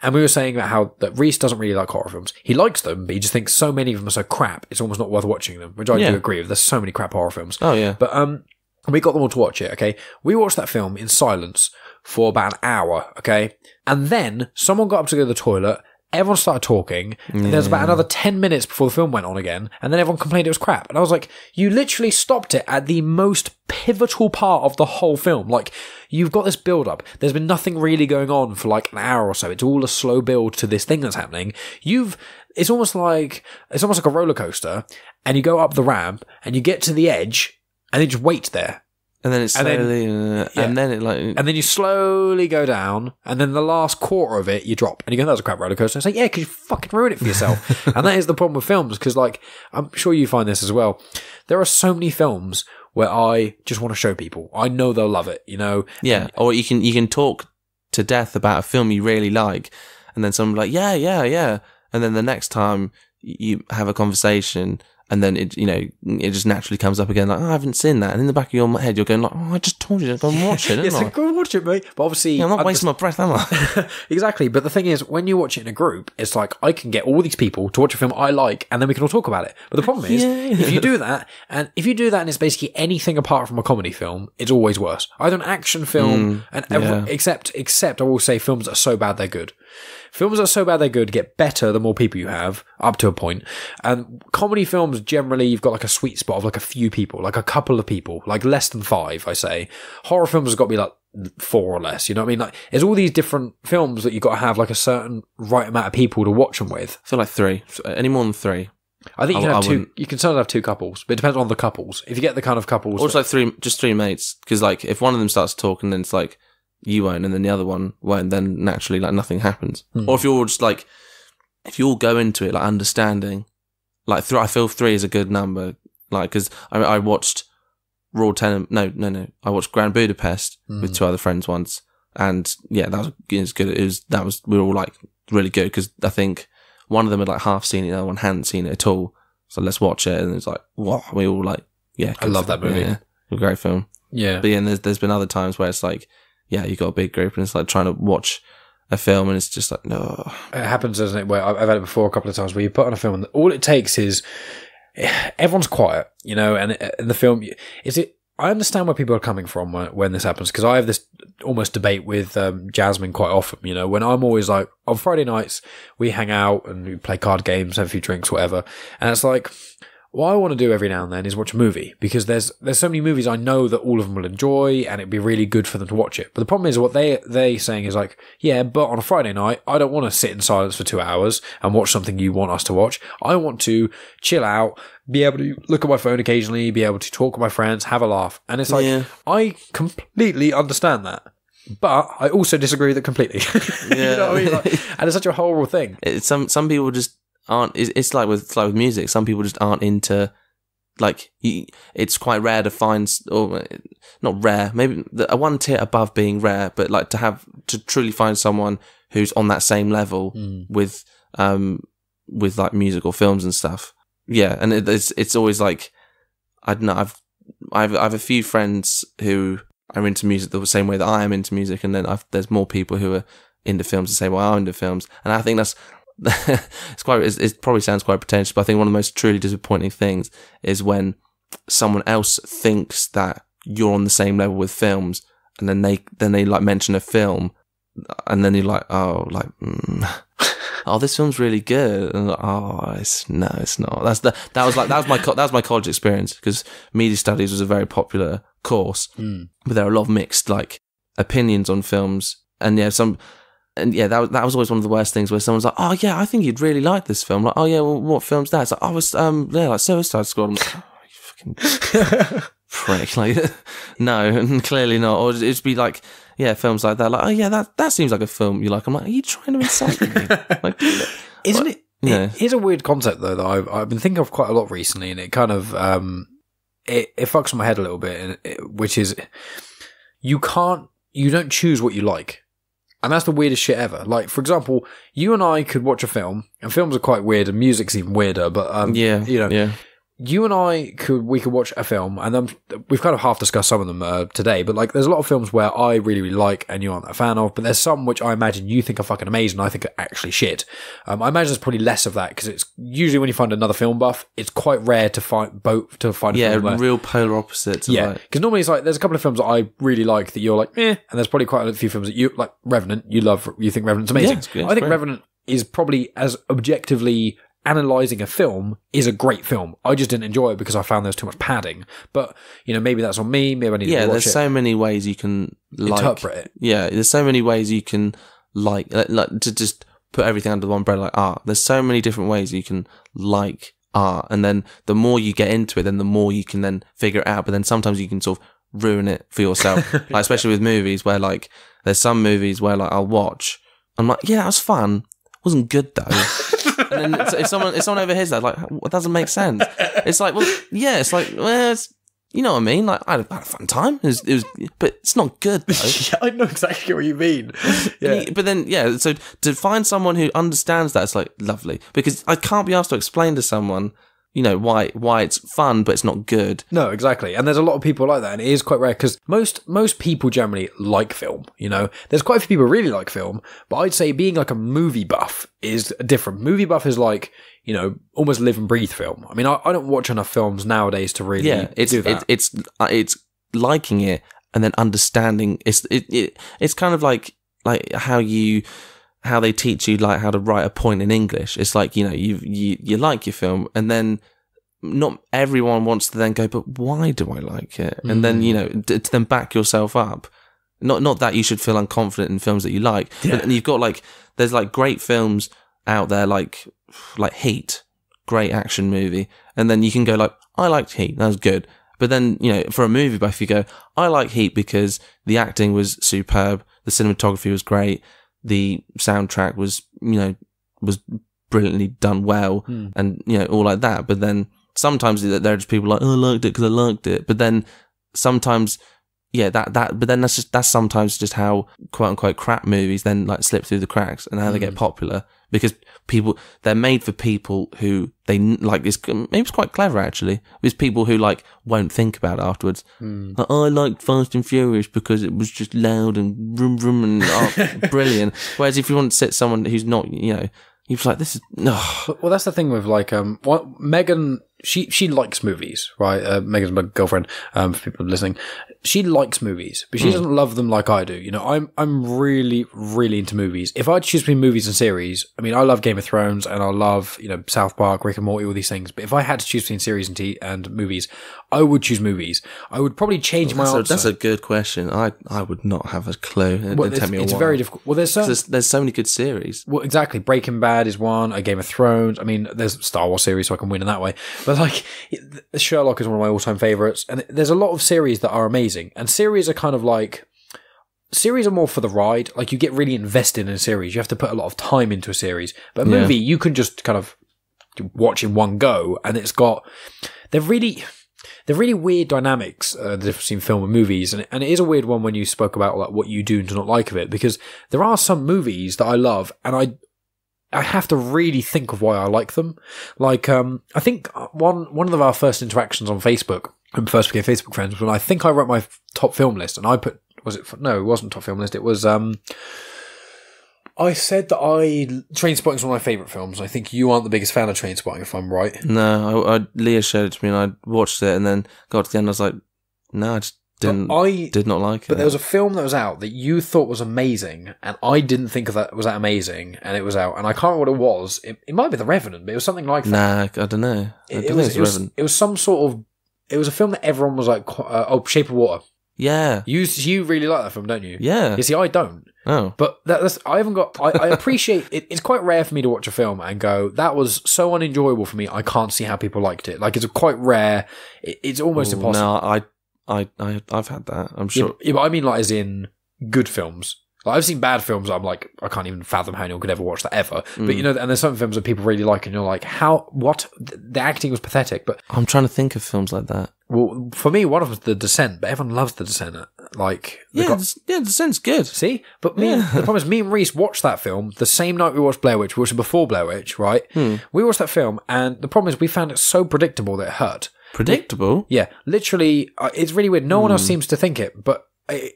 and we were saying about how that Reese doesn't really like horror films. He likes them, but he just thinks so many of them are so crap, it's almost not worth watching them, which I do agree with. There's so many crap horror films. Oh yeah. But we got them all to watch it, okay? We watched that film in silence for about an hour, okay? And then someone got up to go to the toilet, everyone started talking, and there was about another 10 minutes before the film went on again, and then everyone complained it was crap. And I was like, you literally stopped it at the most pivotal part of the whole film. Like, you've got this build-up. There's been nothing really going on for like an hour or so. It's all a slow build to this thing that's happening. It's almost like a roller coaster, and you go up the ramp, and you get to the edge, and you just wait there. And then it's slowly, and then it like, and then you slowly go down, and then the last quarter of it you drop, and you go, "That was a crap roller coaster." And it's like, yeah, because you fucking ruin it for yourself. And that is the problem with films, because like, I'm sure you find this as well. There are so many films where I just want to show people. I know they'll love it, you know. Yeah, or you can talk to death about a film you really like, and then someone like, yeah, and then the next time you have a conversation, and then it just naturally comes up again, like, oh, I haven't seen that. And in the back of your head, you're going like, oh, I just told you to go and watch it, didn't I? Go and watch it, mate. But obviously, I'm not wasting my breath, am I? Exactly. But the thing is, when you watch it in a group, it's like, I can get all these people to watch a film I like, and then we can all talk about it. But the problem is, if you do that, and it's basically anything apart from a comedy film, it's always worse. Either an action film, except I will say films that are so bad they're good. Films that are so bad they're good get better the more people you have, up to a point. And comedy films, generally, you've got like a sweet spot of like a few people, like a couple of people, like less than 5, I say. Horror films has got to be like 4 or less, you know what I mean? Like, there's all these different films that you've got to have like a certain right amount of people to watch them with. I feel like 3. Any more than 3. I think you can have 2. You can certainly have 2 couples, but it depends on the couples. If you get the kind of couples, or it's like 3 mates, because like if one of them starts talking, then it's like, you won't, and then the other one won't, then naturally, like, nothing happens. Or if you're all just, like, if you all go into it, like, understanding, like, I feel 3 is a good number, like, because I watched Royal Tenenbaums, I watched Grand Budapest with 2 other friends once, and, yeah, that was good. We were all, like, really good, because I think one of them had, like, half seen it, the other one hadn't seen it at all, so let's watch it, and it's like, what? We all, like, yeah. I love that movie. Yeah, a great film. Yeah. But, yeah, and there's been other times where it's, like, yeah, you got a big group, and it's like trying to watch a film, and it's just like, no. It happens, doesn't it? Where I've had it before a couple of times, where you put on a film, and all it takes is everyone's quiet, you know, and the film I understand where people are coming from when this happens, because I have this almost debate with Jasmine quite often, you know, when I'm always like, on Friday nights we hang out and we play card games, have a few drinks, whatever, and it's like, what I want to do every now and then is watch a movie, because there's so many movies I know that all of them will enjoy, and it'd be really good for them to watch it. But the problem is, what they saying is like, yeah, but on a Friday night, I don't want to sit in silence for 2 hours and watch something you want us to watch. I want to chill out, be able to look at my phone occasionally, be able to talk with my friends, have a laugh. And it's like, I completely understand that. But I also disagree with it completely. You know what I mean? Like, and it's such a horrible thing. Some people just aren't. It's like with music. Some people just aren't into, like, it's quite rare to find, or not rare, maybe a one tier above being rare, but like to truly find someone who's on that same level with like music or films and stuff. Yeah, and it's always like, I don't know. I have a few friends who are into music the same way that I am into music, and then there's more people who are into films the same way I'm into films, and I think that's it probably sounds quite pretentious, but I think one of the most truly disappointing things is when someone else thinks that you're on the same level with films, and then they like mention a film, and then you're like, oh, like, oh, this film's really good, and like, oh, it's not. That was my college experience, because media studies was a very popular course, but there are a lot of mixed like opinions on films, and that was always one of the worst things, where someone's like, oh yeah, I think you'd really like this film. Like, oh yeah, well, what film's that? It's like, oh, it's like Suicide Squad. I'm like, oh, you fucking prick. Like, no, clearly not. Or it'd be like, yeah, films like that. Like, oh yeah, that seems like a film you like. I'm like, are you trying to insult me? Like, isn't it? Yeah. Here's a weird concept though that I've been thinking of quite a lot recently, and it kind of it fucks with my head a little bit, which is you don't choose what you like. And that's the weirdest shit ever. Like, for example, you and I could watch a film, and films are quite weird, and music's even weirder, but, you and I we could watch a film, and then we've kind of half discussed some of them today, but like, there's a lot of films where I really, really like, and you aren't a fan of, but there's some which I imagine you think are fucking amazing, and I think are actually shit. I imagine there's probably less of that, because it's usually when you find another film buff, it's quite rare to find real polar opposites. Yeah, because normally it's like, there's a couple of films that I really like that you're like, and there's probably quite a few films that you like. Revenant, you think Revenant's amazing. Yeah, I think Revenant is probably, as objectively analysing a film, is a great film. I just didn't enjoy it because I found there was too much padding. But, maybe that's on me. Maybe I need to watch it. There's so many ways you can interpret it. Yeah, there's so many ways you can like to just put everything under one umbrella like art. There's so many different ways you can like art, and then the more you get into it, then the more you can then figure it out. But then sometimes you can sort of ruin it for yourself. Like, especially with movies, where like there's some movies where like I'll watch, I'm like, yeah, that was fun. Wasn't good though. And then if someone overhears that, like, it doesn't make sense. It's like, well, yeah, it's like, well, you know what I mean? Like, I had a fun time. It was, but it's not good though. Yeah, I know exactly what you mean. Yeah. But then, yeah, so to find someone who understands that, it's like lovely, because I can't be asked to explain to someone, why it's fun, but it's not good. No, exactly. And there's a lot of people like that, and it is quite rare, because most people generally like film, There's quite a few people who really like film, but I'd say being like a movie buff is different. Movie buff is like, almost live and breathe film. I mean, I don't watch enough films nowadays to really do that. It's liking it and then understanding. It's kind of like how they teach you like how to write a point in English. It's like, you like your film, and then not everyone wants to then go, but why do I like it? And then, to then back yourself up. Not that you should feel unconfident in films that you like, but you've got like, there's like great films out there, like Heat, great action movie. And then you can go like, I liked Heat, that was good. But then, for a movie buff, you go, I like Heat because the acting was superb, the cinematography was great, the soundtrack was brilliantly done well, and all like that. But then sometimes there are just people like, oh, I liked it because I liked it. But then sometimes, but then that's sometimes just how quote unquote crap movies then like slip through the cracks, and how they get popular, because they're made for people who they like. Maybe it's quite clever actually. It's people who like won't think about it afterwards. Like, oh, I liked Fast and Furious because it was just loud and vroom vroom and brilliant. Whereas if you want to sit someone who's not, you're like, this is no. Well, that's the thing with like Megan. She likes movies, right? Megan's my girlfriend. For people listening, she likes movies, but she doesn't love them like I do. I'm really, really into movies. If I had to choose between movies and series, I mean, I love Game of Thrones, and I love South Park, Rick and Morty, all these things. But if I had to choose between series and movies, I would choose movies. I would probably change my answer. That's a good question. I would not have a clue. Well, it's very difficult. Well, there's so many good series. Well, exactly. Breaking Bad is one. A Game of Thrones. I mean, there's Star Wars series, so I can win in that way. But like, Sherlock is one of my all-time favorites, and there's a lot of series that are amazing. And series are kind of like, series are more for the ride. Like, you get really invested in a series. You have to put a lot of time into a series. But a movie, you can just kind of watch in one go, and they're really weird dynamics, the difference between film and movies, and it is a weird one when you spoke about like what you do and do not like of it, because there are some movies that I love, and I have to really think of why I like them. Like, I think one of our first interactions on Facebook, when we first became Facebook friends, when I think I wrote my top film list, and I put, no, it wasn't top film list, it was, I said that Trainspotting is one of my favourite films. I think you aren't the biggest fan of Trainspotting, if I'm right. No, Leah showed it to me and I watched it and then got to the end and I was like, no, I just did not like it. But there was a film that was out that you thought was amazing, and I didn't think of that was that amazing, and it was out, and I can't remember what it was. It might be The Revenant, but it was something like that. Nah, I don't know. It was some sort of. It was a film that everyone was like, Shape of Water. Yeah. You really like that film, don't you? Yeah. You see, I don't. Oh. But that's I haven't got. I appreciate it. It's quite rare for me to watch a film and go, that was so unenjoyable for me. I can't see how people liked it. Like, it's quite rare. It's almost impossible. No, I've had that. I'm sure. Yeah, but I mean, like, as in good films. Like, I've seen bad films. I'm like, I can't even fathom how anyone could ever watch that ever. But you know, and there's some films that people really like, and you're like, how? What? The acting was pathetic. But I'm trying to think of films like that. Well, for me, one of them is The Descent, but everyone loves The Descent. Like, The Descent's good. See, but the problem is, me and Reese watched that film the same night we watched Blair Witch, which was before Blair Witch, right? We watched that film, and the problem is, we found it so predictable that it hurt. Predictable? Yeah, literally, it's really weird. No one else seems to think it, but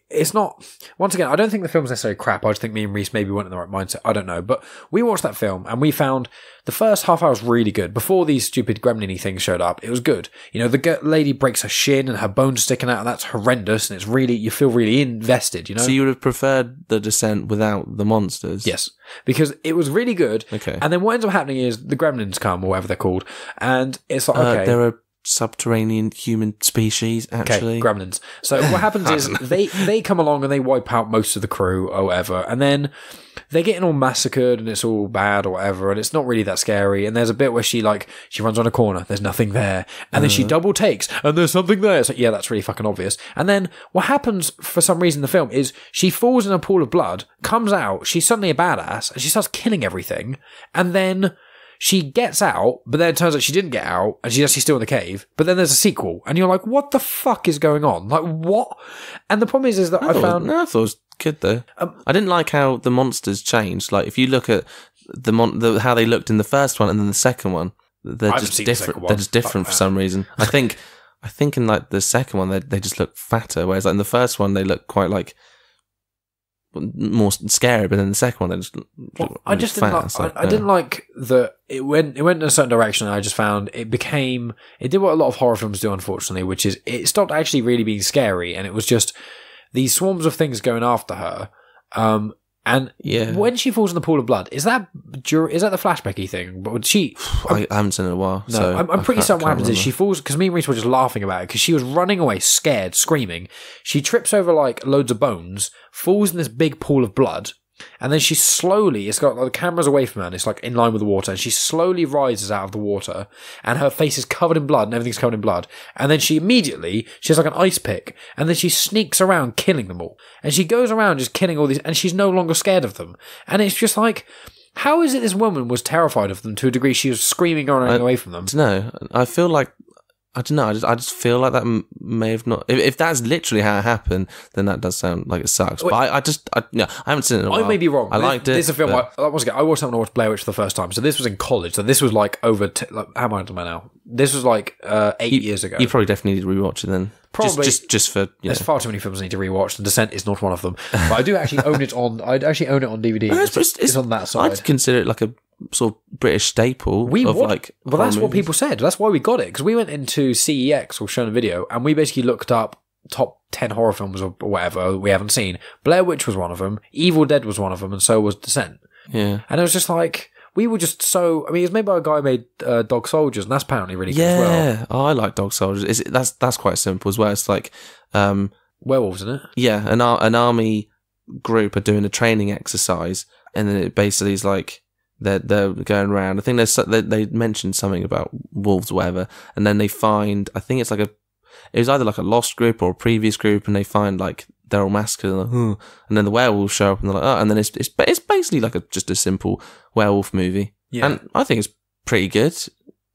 it's not. Once again, I don't think the film's necessarily crap. I just think me and Reese maybe weren't in the right mindset. I don't know, but we watched that film and we found the first half hour was really good. Before these stupid gremlin-y things showed up, it was good. You know, the lady breaks her shin and her bones sticking out, and that's horrendous. And it's really, you feel really invested. You know. So you would have preferred The Descent without the monsters? Yes, because it was really good. Okay. And then what ends up happening is the gremlins come, or whatever they're called, and it's like, okay, there are subterranean human species, actually. Okay, gremlins. So what happens is they come along and they wipe out most of the crew or whatever, and then they're getting all massacred and it's all bad or whatever, and it's not really that scary. And there's a bit where she runs on a corner, there's nothing there, and then she double takes and there's something there. It's like, yeah, that's really fucking obvious. And then what happens for some reason in the film is she falls in a pool of blood, comes out, she's suddenly a badass, and she starts killing everything, and then she gets out, but then it turns out she didn't get out, and she's actually still in the cave. But then there's a sequel, and you're like, what the fuck is going on? Like, what? And the problem is that I thought it was good, though. I didn't like how the monsters changed. Like, if you look at how they looked in the first one and then the second one, they're just different. They're just different for some reason. I think in, like, the second one, they just look fatter, whereas, like, in the first one, they look quite, like, more scary, but then the second one, they just I didn't like that it went in a certain direction, and I just found it did what a lot of horror films do, unfortunately, which is it stopped actually really being scary, and it was just these swarms of things going after her. And when she falls in the pool of blood, is that the flashbacky thing? But would she? I haven't seen it in a while. No, so I'm pretty certain what happens is she falls, because me and Reese were just laughing about it because she was running away, scared, screaming. She trips over like loads of bones, falls in this big pool of blood, and then she slowly, it's got like, the camera's away from her, and it's like in line with the water, and she slowly rises out of the water, and her face is covered in blood, and everything's covered in blood, and then she has like an ice pick, and then she sneaks around killing them all, and she goes around just killing all these, and she's no longer scared of them, and it's just like, how is it this woman was terrified of them to a degree she was screaming or running away from them? No, I feel like, I don't know, I just feel like that may have not... If that's literally how it happened, then that does sound like it sucks. But I haven't seen it in a while. I may be wrong. I liked it. This is a film... Once again, I watched that when I watched Blair Witch for the first time. So this was in college. So this was like over... how old am I now? This was like 8 years ago. You probably definitely need to rewatch it then. Probably. Just for... There's far too many films I need to rewatch. The Descent is not one of them. But I do actually own it on... I'd actually own it on DVD. It's on that side. I'd consider it like a sort of British staple that's what people said. That's why we got it, because we went into CEX or Shown a Video, and we basically looked up top 10 horror films or whatever we haven't seen. Blair Witch was one of them, Evil Dead was one of them, and so was Descent. Yeah. And it was just like, we were just so... I mean, it was made by a guy who made Dog Soldiers, and that's apparently really good as well. Yeah, I like Dog Soldiers. That's quite simple as well. It's like... werewolves, isn't it? Yeah, an army group are doing a training exercise, and then it basically is like... They're going around. I think they mentioned something about wolves or whatever, and then they find, I think it was either like a lost group or a previous group, and they find like they're all massacred, and then the werewolves show up, and they're like, oh, and then it's basically like just a simple werewolf movie. Yeah, and I think it's pretty good.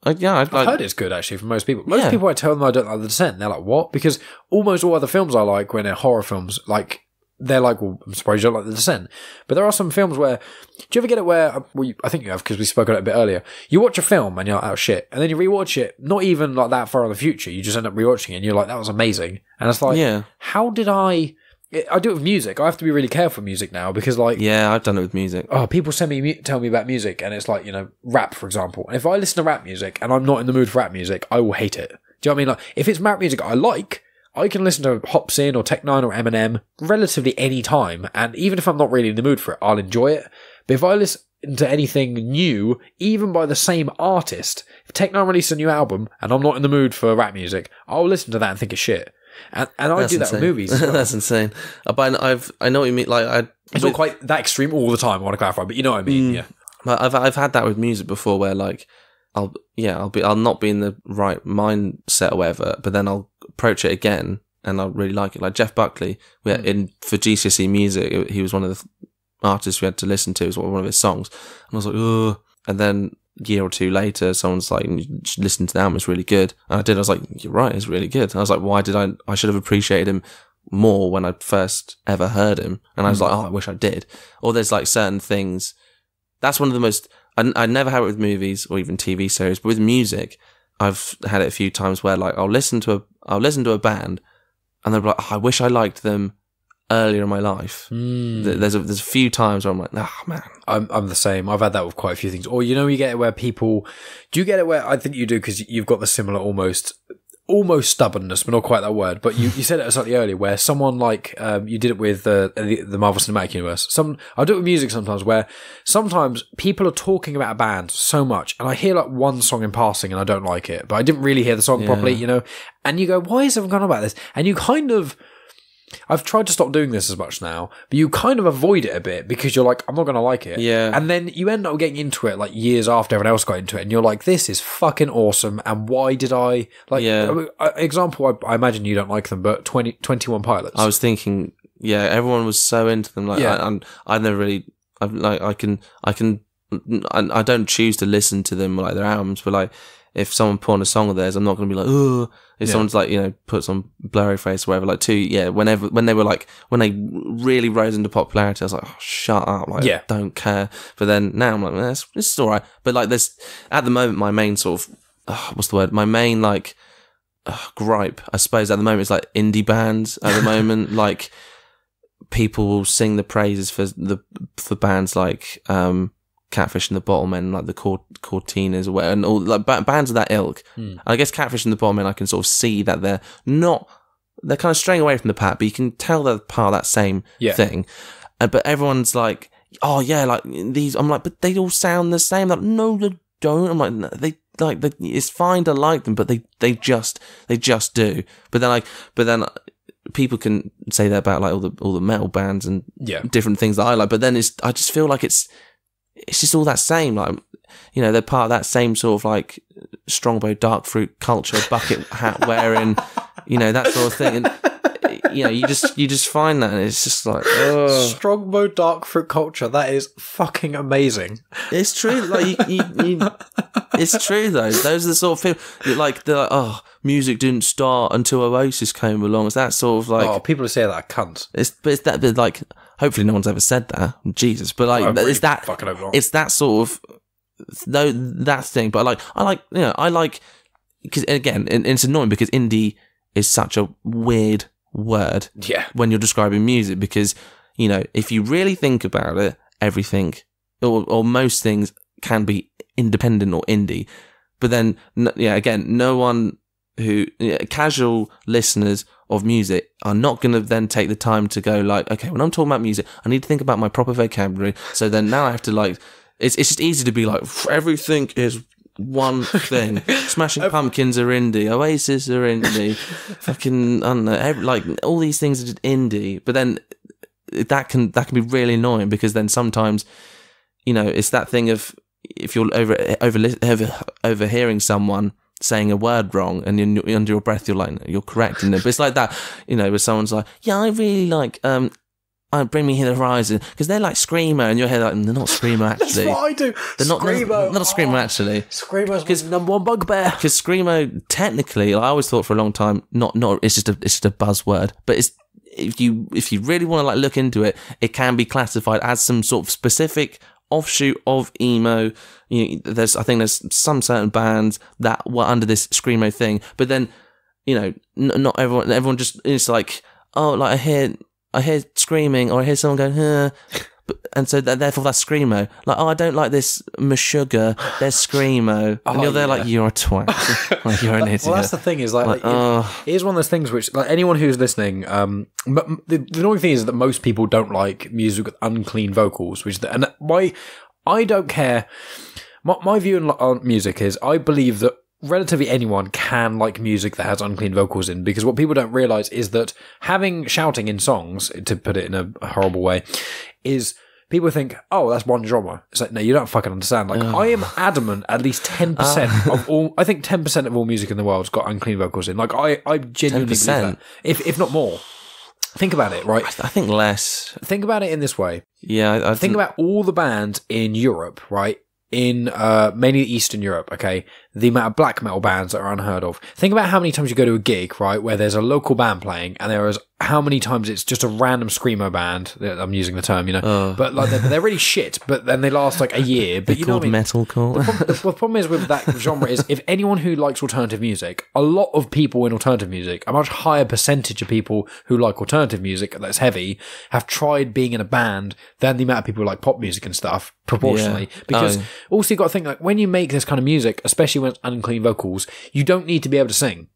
I've heard it's good actually from most people. Most people I tell them I don't like The Descent, they're like, what? Because almost all other films I like when they're horror films, like they're like, well, I'm surprised you don't like The Descent. But there are some films where, do you ever get it where, I think you have because we spoke about it a bit earlier, you watch a film and you're like, oh shit, and then you rewatch it, not even like that far in the future, you just end up rewatching it and you're like, that was amazing. And it's like, how did I do it with music. I have to be really careful with music now because, like... Yeah, I've done it with music. Oh, people tell me about music and it's like, you know, rap, for example. And if I listen to rap music and I'm not in the mood for rap music, I will hate it. Do you know what I mean? Like, if it's rap music I like, I can listen to Hop Sin or Tech Nine or Eminem relatively any time. And even if I'm not really in the mood for it, I'll enjoy it. But if I listen to anything new, even by the same artist, if Tech Nine releases a new album and I'm not in the mood for rap music, I'll listen to that and think it's shit. And I do that with movies as well. That's insane. But I know what you mean. Like, it's not quite that extreme all the time, I want to clarify, but you know what I mean, yeah. I've had that with music before where, like, I'll not be in the right mindset or whatever, but then I'll approach it again and I'll really like it. Like Jeff Buckley, for GCSE music, he was one of the artists we had to listen to, it was one of his songs. And I was like, ugh. And then a year or two later, someone's like, listen to the album, it's really good. And I was like, you're right, it's really good. And I was like, why did I should have appreciated him more when I first ever heard him. And I was like, oh, I wish I did. Or there's like certain things. That's one of the most, I never have it with movies or even TV series, but with music, I've had it a few times where like I'll listen to a band and they'll be like, oh, I wish I liked them earlier in my life. There's a few times where I'm like, oh man. I'm the same. I've had that with quite a few things. Or you know, you get it where people, do you get it where, I think you do because you've got the similar almost stubbornness, but not quite that word. But you said it slightly earlier where someone like, you did it with the Marvel Cinematic Universe. I do it with music sometimes where sometimes people are talking about a band so much and I hear like one song in passing and I don't like it, but I didn't really hear the song properly, you know, and you go, why is everyone going on about this? And you kind of, I've tried to stop doing this as much now, but you kind of avoid it a bit because you're like, I'm not going to like it. Yeah. And then you end up getting into it like years after everyone else got into it and you're like, this is fucking awesome. And why did I like, example, I imagine you don't like them, but 21 Pilots. I was thinking, yeah, everyone was so into them. Like, I never really, I don't choose to listen to them like their albums, but like, if someone put on a song of theirs, I'm not going to be like, oh, if someone's like, you know, put some Blurry Face or whatever, like when they really rose into popularity, I was like, oh, shut up, like, I don't care. But then now I'm like, it's all right. But like there's, at the moment, my main sort of, my main like gripe, I suppose at the moment is like indie bands at the moment, like people will sing the praises for bands like, Catfish and the Bottlemen, like the Cortinas or whatever, and all like bands of that ilk. I guess Catfish and the Bottlemen, I can sort of see that they're kind of straying away from the pack, but you can tell they're part of that same thing. But everyone's like, oh yeah, like these. I'm like, but they all sound the same. Like, no, they don't. I'm like, no, it's fine to like them, but they just do. But then people can say that about like all the metal bands and different things that I like. But then I just feel like it's just all that same, like, you know, they're part of that same sort of like Strongbow dark fruit culture, bucket hat wearing, you know, that sort of thing. And, you know, you just find that and it's just like, Strongbow dark fruit culture. That is fucking amazing. It's true. Like, it's true though. Those are the sort of people, like, they're like, oh, music didn't start until Oasis came along. It's that sort of like, oh, people who say that are cunts. It's that, but like, hopefully no one's ever said that. Jesus. But like, really it's that sort of, that thing. But like, I like, because again, it's annoying because indie is such a weird word when you're describing music, because, you know, if you really think about it, everything or most things can be independent or indie. But then, again, no one who, casual listeners of music are not going to then take the time to go like, okay, when I'm talking about music, I need to think about my proper vocabulary. So then now I have to like, it's just easy to be like, everything is one thing. Smashing Pumpkins are indie, Oasis are indie, fucking, I don't know, like all these things are just indie. But then that can be really annoying because then sometimes, you know, it's that thing of if you're overhearing someone saying a word wrong and under your breath you're like, no, you're correcting it. But it's like that, you know, where someone's like, yeah, I really like Bring Me Here the Horizon, because they're like Screamo and you're here like, they're not Screamo actually. That's what I do. They're not Screamo actually. Screamo's my number one bugbear. Because Screamo technically, I always thought for a long time, not it's just a buzzword, but if you really want to like look into it, it can be classified as some sort of specific offshoot of emo. I think there's some certain bands that were under this screamo thing, but then not everyone just, it's like, oh, like I hear screaming, or I hear someone going, huh. And so therefore that's screamo. Like, oh, I don't like this Meshuggah, they're screamo. And you're there like, you're a twat. Like, you're an idiot. Well, that's the thing, is like it is one of those things which, like, anyone who's listening, but the annoying thing is that most people don't like music with unclean vocals, and why I don't care. My view on music is, I believe that relatively anyone can like music that has unclean vocals in, because what people don't realise is that having shouting in songs, to put it in a horrible way, is people think, oh, that's one genre. It's like, no, you don't fucking understand. Like, I am adamant at least 10% of all, I think 10% of all music in the world's got unclean vocals in. Like, I genuinely 10%. Believe that. If not more. Think about it, right? I think less. Think about it in this way. Yeah. I think about all the bands in Europe, right? In mainly Eastern Europe, okay, the amount of black metal bands that are unheard of. Think about how many times you go to a gig, right, where there's a local band playing, and there is how many times it's just a random screamo band. I'm using the term, but like they're really shit. But then they last like a year. But you know what I mean? Metalcore. The problem is with that genre is, if anyone who likes alternative music, a lot of people in alternative music, a much higher percentage of people who like alternative music that's heavy, have tried being in a band than the amount of people who like pop music and stuff proportionally. Yeah. Because also you've got to think, like, when you make this kind of music, especially when it's unclean vocals, you don't need to be able to sing.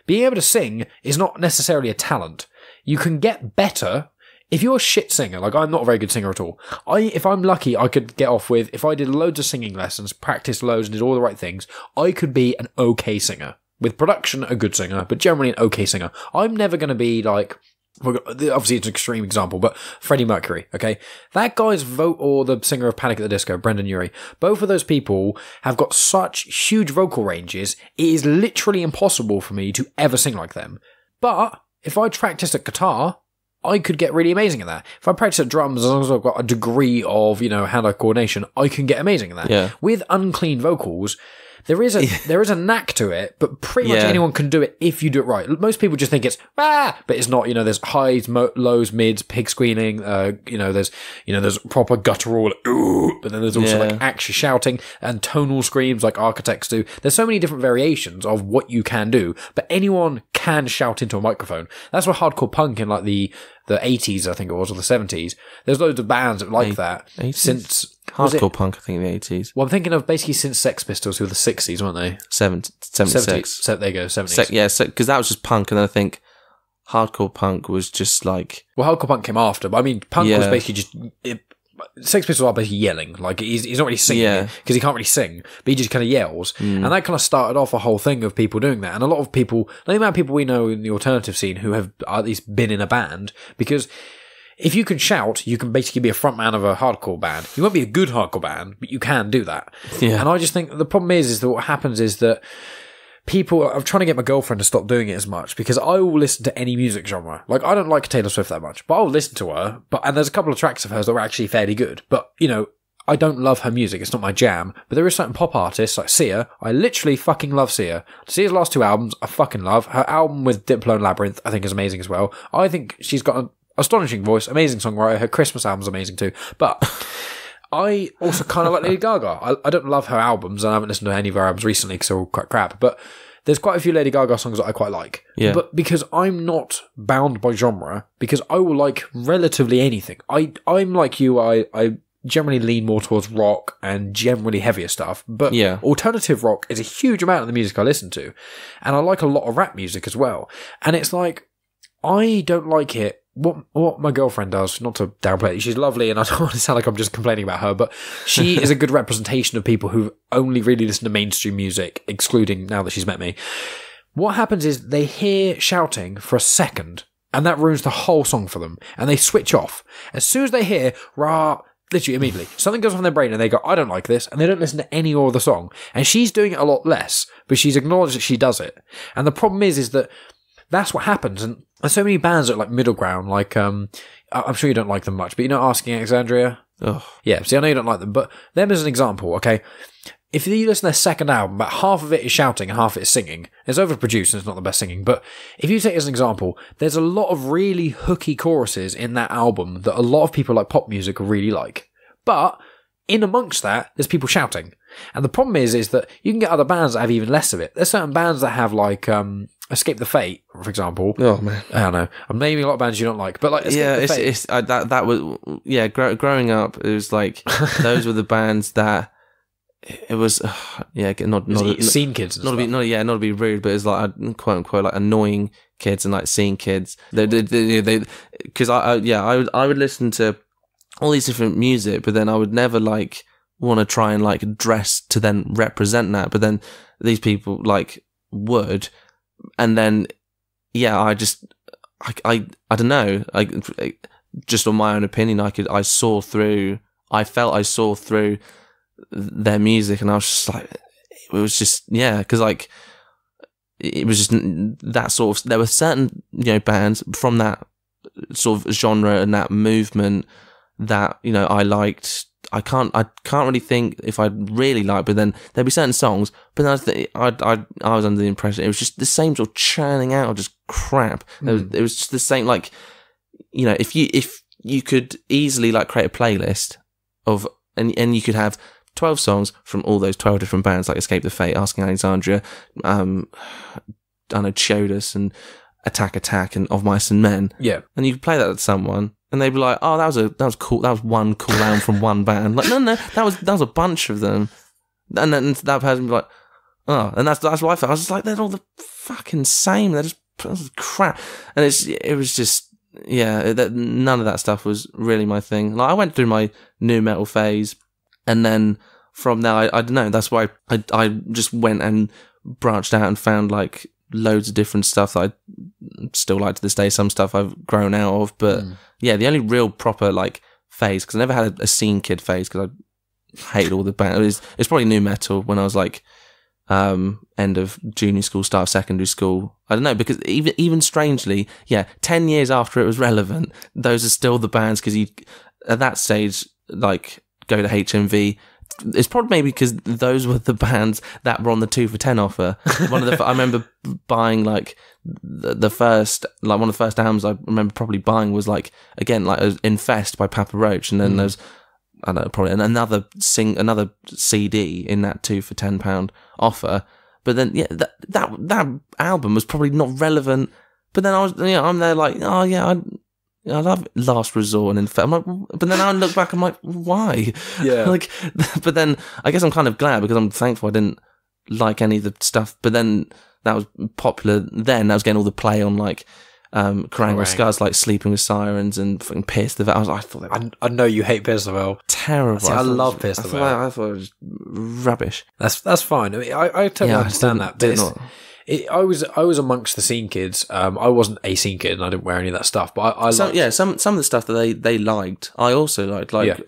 Being able to sing is not necessarily a talent. You can get better if you're a shit singer. Like, I'm not a very good singer at all. If I'm lucky, I could get off with, if I did loads of singing lessons, practiced loads and did all the right things, I could be an okay singer. With production, a good singer, but generally an okay singer. I'm never going to be like, obviously it's an extreme example, but Freddie Mercury, okay? That guy's vote, or the singer of Panic at the Disco, Brendan Urie, both of those people have got such huge vocal ranges, it is literally impossible for me to ever sing like them. But if I practiced at guitar, I could get really amazing at that. If I practice at drums, as long as I've got a degree of, hand-eye coordination, I can get amazing at that. Yeah. With unclean vocals, there is a knack to it, but pretty much anyone can do it if you do it right. Most people just think it's but it's not. There's highs, lows, mids, pig squealing. There's proper guttural, but then there's also like actually shouting and tonal screams like architects do. There's so many different variations of what you can do, but anyone can shout into a microphone. That's what hardcore punk in like the 80s, I think it was, or the 70s. There's loads of bands that like that 80s? Since hardcore punk, I think, in the 80s. Well, I'm thinking of basically since Sex Pistols, who were the 60s, weren't they? 76. There you go, 70s. Because that was just punk, and then I think hardcore punk was just like... Well, hardcore punk came after, but I mean, punk was basically just... Sex Pistols are basically yelling. Like, he's not really singing because he can't really sing, but he just kind of yells. And that kind of started off a whole thing of people doing that. And a lot of people, the amount of people we know in the alternative scene who have at least been in a band, because if you can shout, you can basically be a frontman of a hardcore band. You won't be a good hardcore band, but you can do that. Yeah. And I just think the problem is that what happens is that I'm trying to get my girlfriend to stop doing it as much, because I will listen to any music genre. Like, I don't like Taylor Swift that much, but I'll listen to her. And there's a couple of tracks of hers that were actually fairly good. But, I don't love her music. It's not my jam. But there is certain pop artists like Sia. I literally fucking love Sia. Sia's last 2 albums, I fucking love. Her album with Diplo and Labyrinth, I think, is amazing as well. I think she's got an astonishing voice, amazing songwriter. Her Christmas album's amazing too. But I also kind of like Lady Gaga. I don't love her albums, and I haven't listened to any of her albums recently because they're all quite crap. But there's quite a few Lady Gaga songs that I quite like. Yeah. But because I'm not bound by genre, because I will like relatively anything. I'm like you, I generally lean more towards rock and generally heavier stuff. But alternative rock is a huge amount of the music I listen to. And I like a lot of rap music as well. And it's like, I don't like it. What my girlfriend does, not to downplay it, she's lovely, and I don't want to sound like I'm just complaining about her, but she is a good representation of people who only really listen to mainstream music, excluding now that she's met me. What happens is they hear shouting for a second, and that ruins the whole song for them, and they switch off. As soon as they hear rah, literally immediately, something goes off in their brain, and they go, I don't like this, and they don't listen to any more of the song. And she's doing it a lot less, but she's acknowledged that she does it. And the problem is that that's what happens. And there's so many bands that are like middle ground, like, I'm sure you don't like them much, but Asking Alexandria? Oh. Yeah, see, I know you don't like them, but them as an example, okay? if you listen to their second album, about half of it is shouting and half of it is singing. It's overproduced and it's not the best singing, but if you take as an example, there's a lot of really hooky choruses in that album that a lot of people like pop music really like. But in amongst that, there's people shouting. And the problem is that you can get other bands that have even less of it. There's certain bands that have like Escape the Fate, for example. Oh man, I don't know. I'm naming a lot of bands you don't like, but like Escape the Fate. That was growing up, it was like those were the bands that it was not scene kids. And not to be rude, but it's like quote unquote like annoying kids and like scene kids. They because I would listen to all these different music, but then I would never like want to try and like dress to then represent that. But then these people like would, and then I don't know. Just on my own opinion, I saw through their music, and I was just like, it was just because like it was just that sort of. There were certain bands from that sort of genre and that movement that I liked. I can't really think if I really liked, but then there'd be certain songs. But then I was under the impression it was just the same sort of churning out of just crap. It was just the same, like if you could easily like create a playlist of and you could have 12 songs from all those 12 different bands, like Escape the Fate, Asking Alexandria, I know Chiodas and Attack and Of Mice and Men. Yeah, and you could play that to someone. And they'd be like, "Oh, that was cool. That was one cool album from one band." Like, no, that was a bunch of them. And then that person would be like, "Oh," and that's what I felt. I was just like, "They're all the fucking same. They're just crap." And it was just none of that stuff was really my thing. Like I went through my new metal phase, and then from there, I don't know. That's why I just went and branched out and found like loads of different stuff that I still like to this day. Some stuff I've grown out of, but the only real proper like phase, because I never had a scene kid phase because I hated all the bands. It's probably new metal when I was like end of junior school, start of secondary school. I don't know, because even strangely, 10 years after it was relevant, those are still the bands, because you at that stage like go to HMV. It's probably maybe because those were the bands that were on the 2 for 10 offer. I remember buying like the first, like one of the first albums I remember probably buying was like, again, like Infest by Papa Roach, and then there's I don't know, probably another CD in that 2 for £10 offer. But then that album was probably not relevant. But then I'm there like, oh yeah, I love Last Resort and Infest. I'm like, but then I look back, I'm like, why? Yeah. Like, but then I guess I'm kind of glad, because I'm thankful I didn't like any of the stuff. But then that was popular then. That was getting all the play on like Kerrang with Scars, like Sleeping with Sirens and fucking Pierce the Veil. I thought that I know you hate Pierce the Veil. Terrible. I love Pierce the Veil. I thought it was rubbish. That's fine. I mean, I totally understand that. But I was amongst the scene kids. I wasn't a scene kid, and I didn't wear any of that stuff. But I liked... some of the stuff that they liked, I also liked. Like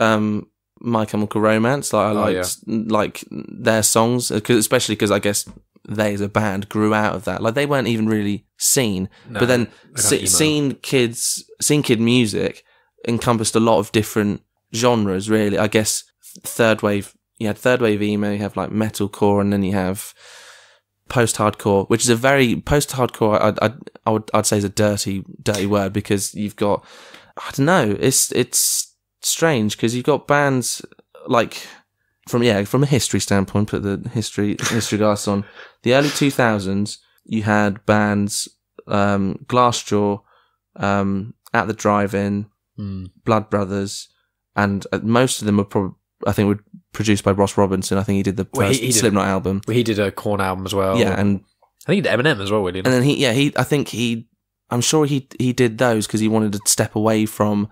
My Chemical Romance. Like I liked like their songs, especially because I guess they as a band grew out of that. Like they weren't even really seen, but then scene kid music encompassed a lot of different genres. Really, I guess third wave. You had third wave emo. You have like metalcore, and then you have post-hardcore, which is a very post-hardcore. I'd say is a dirty word, because you've got, I don't know, it's strange because you've got bands like from a history standpoint, put the history glass on. The early 2000s, you had bands Glassjaw, At the Drive-In, Blood Brothers, and most of them were were produced by Ross Robinson. I think he did the first Slipknot album. He did a Korn album as well. Yeah, and I think he did Eminem as well. And then I'm sure he did those because he wanted to step away from,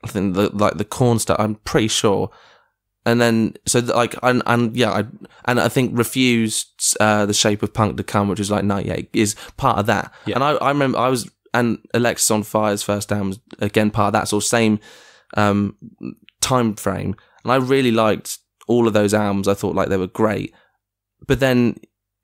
I think, the Korn stuff. I'm pretty sure. And then I think Refused, The Shape of Punk to Come, which is like 98, is part of that. Yeah. And I remember and Alexis on Fire's first album was again part of that sort of same time frame. And I really liked all of those albums. I thought like they were great. But then,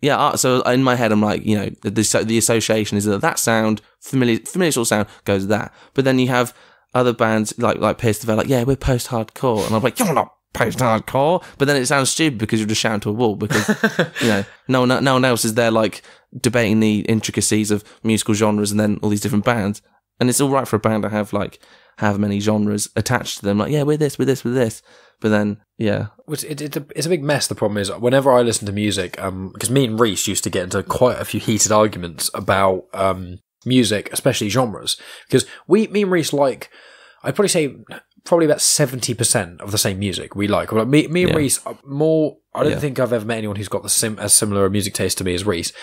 so in my head, I'm like, the association is that sound, familiar sort of sound, goes that. But then you have other bands like Pierce the Veil, like, we're post-hardcore. And I'm like, you're not post-hardcore, but then it sounds stupid because you're just shouting to a wall because no one else is there like debating the intricacies of musical genres and then all these different bands. And it's all right for a band to have like however many genres attached to them, like we're this, but then it's a big mess. The problem is whenever I listen to music, because me and Reese used to get into quite a few heated arguments about music, especially genres, because me and Reese like, I'd probably say about 70% of the same music we like. Me and Reese are more. I don't think I've ever met anyone who's got as similar a music taste to me as Reese.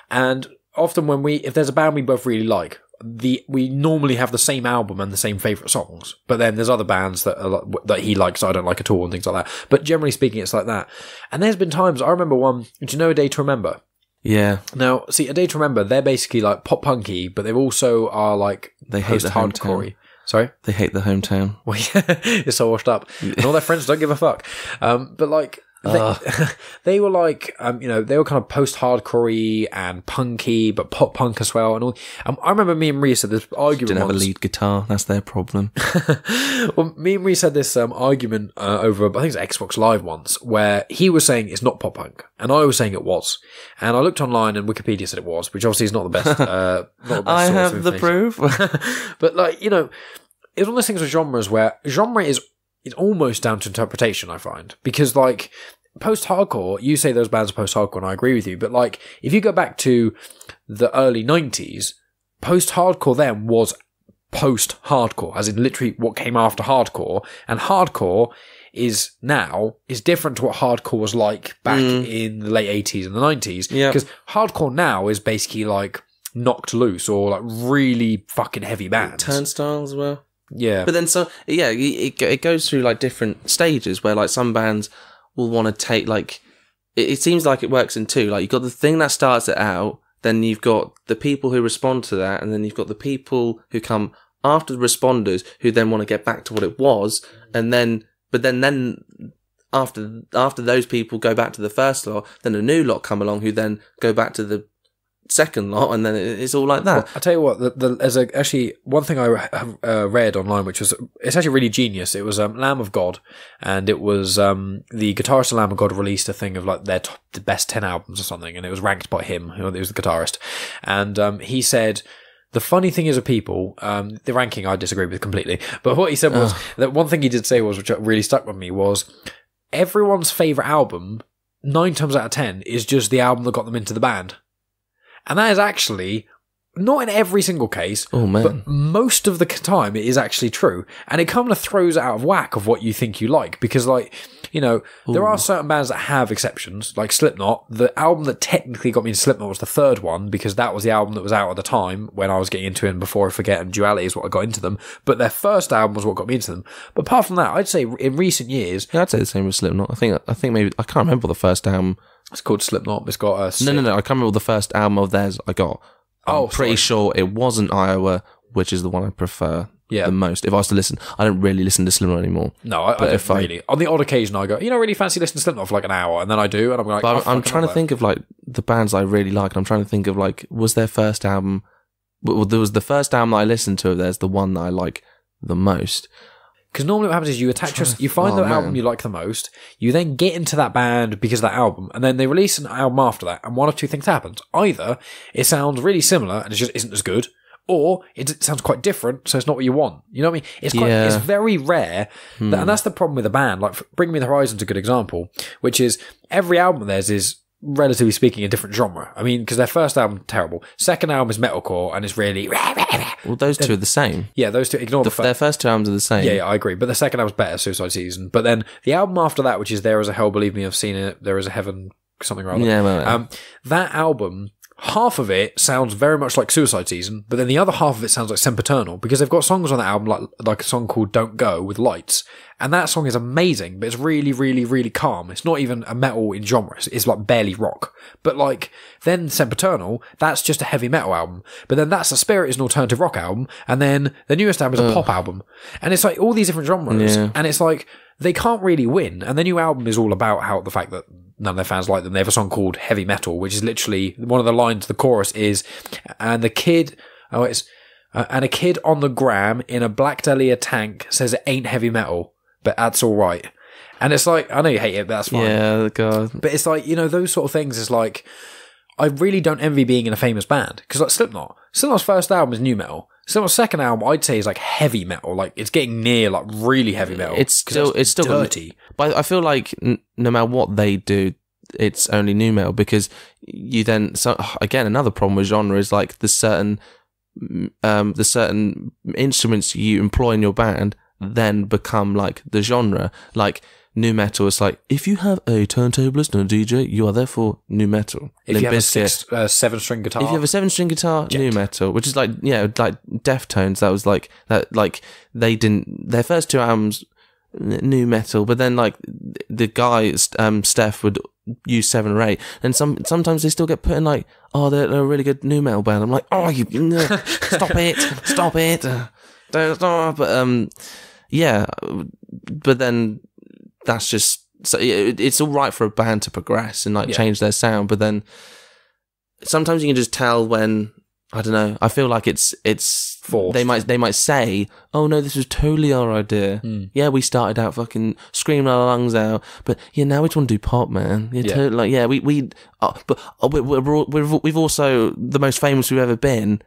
And often if there's a band we both really like, we normally have the same album and the same favourite songs. But then there's other bands that he likes I don't like at all and things like that. But generally speaking, it's like that. And there's been times, I remember one, do you know A Day to Remember? Yeah. Now, see, A Day to Remember, they're basically like pop punky, but they also are like they hate the hometown. Sorry? They hate the hometown. Well, yeah, it's so washed up. And all their friends don't give a fuck. But like, they were like, they were kind of post-hardcore-y and punky, but pop punk as well. And all. I remember me and Reese had this argument. Didn't have a lead guitar. That's their problem. Well, me and Reese had this argument over, I think it's Xbox Live once, where he was saying it's not pop punk, and I was saying it was. And I looked online, and Wikipedia said it was, which obviously is not the best. I have the proof. But like, it's one of those things with genres where genre is almost down to interpretation, I find. Because, like, post-hardcore, you say those bands are post-hardcore, and I agree with you, but, like, if you go back to the early 90s, post-hardcore then was post-hardcore, as in literally what came after hardcore, and hardcore is different to what hardcore was like back in the late 80s and the 90s. Yeah. Because hardcore now is basically, like, Knocked Loose, or, like, really fucking heavy bands. Turnstiles as well. Yeah. But then it goes through like different stages where like some bands will want to take like, it seems like it works in two. Like you've got the thing that starts it out, then you've got the people who respond to that, and then you've got the people who come after the responders who then want to get back to what it was, and then after those people go back to the first lot, then a new lot come along who then go back to the second lot, and then it's all like that. Well, I'll tell you what, there's actually one thing I read online, which was, it's actually really genius. It was Lamb of God, and it was the guitarist of Lamb of God released a thing of like the best 10 albums or something, and it was ranked by him, who was the guitarist, and he said, the funny thing is with people, the ranking I disagree with completely, but what he said was, that one thing he did say was, which really stuck with me, was everyone's favourite album, 9 times out of 10, is just the album that got them into the band. And that is actually, not in every single case, but most of the time it is actually true. And it kind of throws it out of whack of what you think you like. Because, like, there are certain bands that have exceptions, like Slipknot. The album that technically got me into Slipknot was the third one, because that was the album that was out at the time when I was getting into it, and Before I Forget and Duality is what I got into them. But their first album was what got me into them. But apart from that, I'd say in recent years... Yeah, I'd say the same with Slipknot. I think maybe, I can't remember the first album... It's called Slipknot. It's got a... No. I can't remember the first album of theirs I got. I'm pretty sure it wasn't Iowa, which is the one I prefer the most. If I was to listen, I don't really listen to Slipknot anymore. No, I don't really. On the odd occasion, I go, really fancy listening to Slipknot for like an hour, and then I do, and I'm like... But I'm trying to think of like the bands I really like, and I'm trying to think of like, was their first album... Well, there was the first album that I listened to, there's the one that I like the most. Because normally what happens is you find the album you like the most, you then get into that band because of that album, and then they release an album after that, and one of two things happens. Either it sounds really similar and it just isn't as good, or it sounds quite different, so it's not what you want. You know what I mean? It's very rare, and that's the problem with a band. Like, Bring Me the Horizon's a good example, which is every album of theirs is, relatively speaking, a different genre. I mean, because their first album, terrible. Second album is metalcore, and it's really... Well, those two are the same. Yeah, those two, ignore their first two albums are the same. Yeah, I agree. But the second album's better, Suicide Season. But then the album after that, which is There Is a Hell, Believe Me, I've Seen It, There Is a Heaven, something or other. Yeah, that album... Half of it sounds very much like Suicide Season, but then the other half of it sounds like Sempiternal, because they've got songs on that album like a song called Don't Go with Lights, and that song is amazing, but it's really, really, really calm. It's not even a metal in genre, it's like barely rock. But like, then Sempiternal, that's just a heavy metal album, but then That's the Spirit is an alternative rock album, and then the newest album is a pop album. And it's like all these different genres, and it's like, they can't really win, and the new album is all about how the fact that none of their fans like them. They have a song called Heavy Metal, which is literally one of the lines, the chorus is, and a kid on the gram in a black Dahlia tank says it ain't heavy metal, but that's all right. And it's like, I know you hate it, but that's fine. Yeah, God. But it's like, you know, those sort of things is like, I really don't envy being in a famous band. Because like Slipknot's first album is new metal. Slipknot's second album, I'd say, is like heavy metal. Like, it's getting near like really heavy metal. It's still dirty. But I feel like no matter what they do, it's only new metal, because you then, so again, another problem with genre is like the certain instruments you employ in your band then become like the genre. Like new metal is like, if you have a turntablist and a DJ, you are therefore new metal. If you have a 7-string guitar, if you have a 7-string guitar, new metal, which is like, yeah, like Deftones. That was like that. Like they didn't, their first 2 albums new metal, but then like the guy Steph would use 7 or 8, and sometimes they still get put in like, oh, they're a really good new metal band. I'm like, oh, you stop it, don't stop. But yeah, but then that's just, so it's all right for a band to progress and like change their sound, but then sometimes you can just tell when, I don't know, I feel like it's forced. They might say, oh no, this was totally our idea. Yeah, we started out fucking screaming our lungs out, but yeah, now we just want to do pop, man. Totally, like, we've also the most famous we've ever been.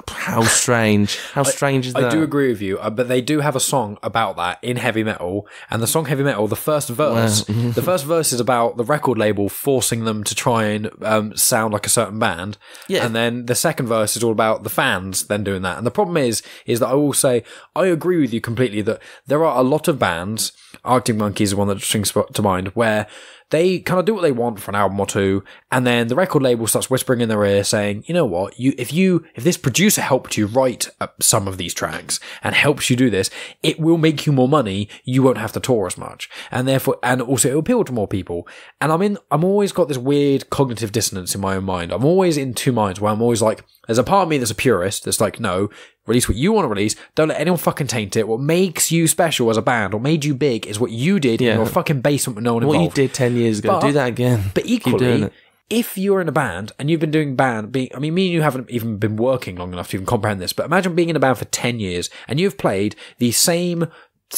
How strange! How strange is that? I do agree with you, but they do have a song about that in heavy metal, and the song Heavy Metal, the first verse, the first verse is about the record label forcing them to try and sound like a certain band, and then the second verse is all about the fans then doing that. And the problem is that I will say I agree with you completely that there are a lot of bands. Arctic Monkeys is one that springs to mind, where they kind of do what they want for an album or two, and then the record label starts whispering in their ear saying, you know what, if this producer helped you write some of these tracks and helps you do this, it will make you more money, you won't have to tour as much. And therefore, and also it'll appeal to more people. And I'm always got this weird cognitive dissonance in my own mind. I'm always in two minds where I'm always like, there's a part of me that's a purist that's like, no, release what you want to release. Don't let anyone fucking taint it. What makes you special as a band, what made you big, is what you did in your fucking basement with no one involved. What you did 10 years ago, do that again. But equally, if you're in a band and you've been doing me and you haven't even been working long enough to even comprehend this, but imagine being in a band for 10 years and you've played the same,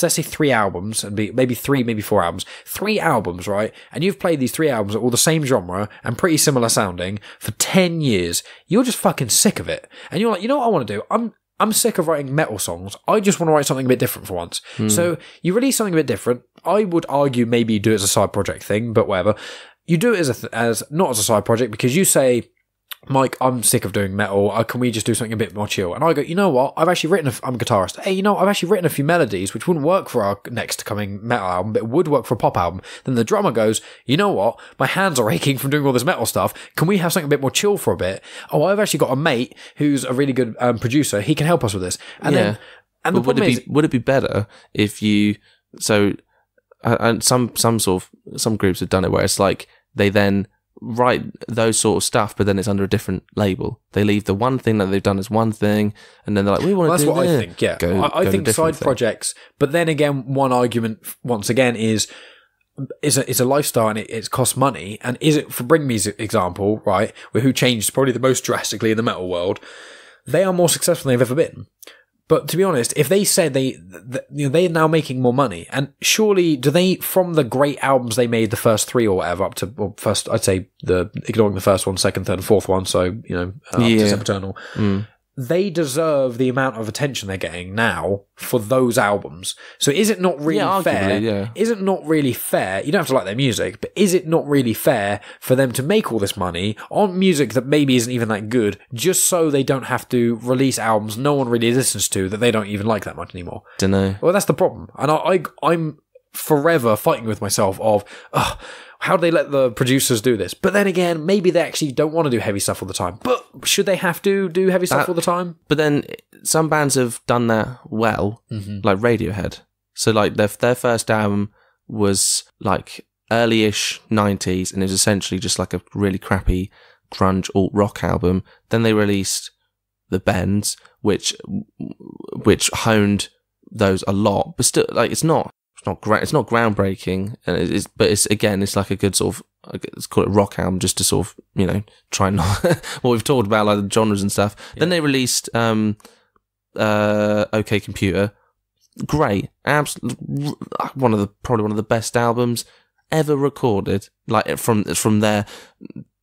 let's say 3 albums, and maybe 4 albums, 3 albums, right? And you've played these 3 albums, all the same genre and pretty similar sounding for 10 years. You're just fucking sick of it. And you're like, you know what I want to do? I'm sick of writing metal songs. I just want to write something a bit different for once. So you release something a bit different. I would argue maybe you do it as a side project thing, but whatever. You do it as not as a side project because you say, Mike, I'm sick of doing metal. Can we just do something a bit more chill? And I go, you know what? I'm a guitarist. Hey, I've actually written a few melodies which wouldn't work for our next coming metal album, but it would work for a pop album. Then the drummer goes, you know what? My hands are aching from doing all this metal stuff. Can we have something a bit more chill for a bit? Oh, I've actually got a mate who's a really good producer. He can help us with this. And then, and the problem is, would it be better if you, and some groups have done it where it's like they then write those sort of stuff, but then it's under a different label. They leave the one thing that they've done as one thing, and then they're like, we want to do that. That's what I think, yeah. I think side projects, but then again, one argument, once again, is it's a lifestyle and it costs money. And is it, for Bring Me's example, right, who changed probably the most drastically in the metal world, they are more successful than they've ever been. But to be honest, if they said they're now making more money, and surely do they, from the great albums they made, the first 3 or whatever, up to, well, first, I'd say ignoring the first one, second, third, and fourth one, so, up to Sempiternal, they deserve the amount of attention they're getting now for those albums. So is it not really fair? Yeah. Is it not really fair? You don't have to like their music, but is it not really fair for them to make all this money on music that maybe isn't even that good, just so they don't have to release albums no one really listens to that they don't even like that much anymore? Dunno. Well, that's the problem. And I'm forever fighting with myself of, how do they let the producers do this? But then again, maybe they actually don't want to do heavy stuff all the time. But should they have to do heavy stuff all the time? But then some bands have done that well, like Radiohead. So like their first album was like early-ish 90s, and it was essentially just like a really crappy grunge alt rock album. Then they released The Bends, which honed those a lot, but still, like, it's not groundbreaking, and but it's like a good sort of, let's call it rock album, just to sort of, try and not what we've talked about, like the genres and stuff. Then they released OK Computer, great, absolutely probably one of the best albums ever recorded, like from their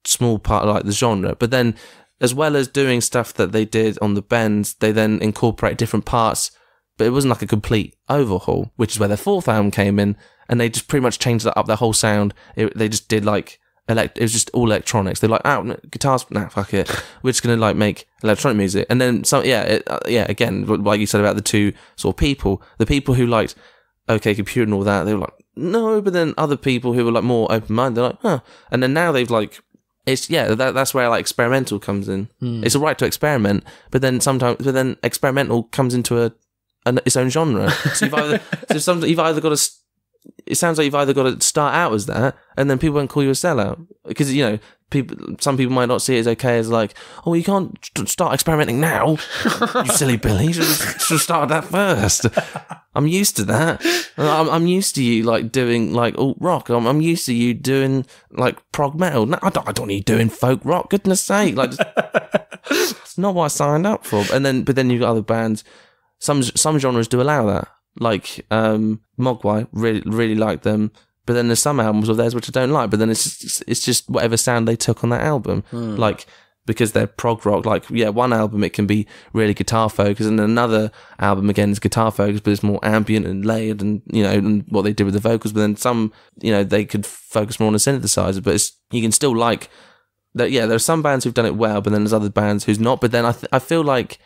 small part, like the genre. But then, as well as doing stuff that they did on the bends, they then incorporate different parts. But it wasn't like a complete overhaul, which is where their fourth album came in, and they just pretty much changed up their whole sound. They just did like it was just all electronics. They're like, oh, guitars, nah, fuck it. We're just gonna like make electronic music. And then some, again, like you said about the two sort of people, the people who liked OK Computer and all that, they were like, no. But then other people who were like more open minded, they're like, huh. And then now they've like, it's that's where like experimental comes in. It's alright to experiment, but then experimental comes into its own genre. So you've either got to. It sounds like you've either got to start out as that, and then people won't call you a sellout, because some people might not see it as okay as like, oh, you can't start experimenting now, you silly Billy. You should have started that first. I'm used to that. I'm used to you like doing like alt rock. I'm used to you doing like prog metal. No, I don't need doing folk rock. Goodness sake, like it's not what I signed up for. But then you've got other bands. Some genres do allow that. Like Mogwai, really like them, but then there's some albums of theirs which I don't like. But then it's just whatever sound they took on that album, like because they're prog rock. Like one album it can be really guitar focused, and another album again is guitar focused, but it's more ambient and layered, and and what they did with the vocals. But then some they could focus more on the synthesizer. But you can still like that. Yeah, there are some bands who've done it well, but then there's other bands who's not. But then I feel like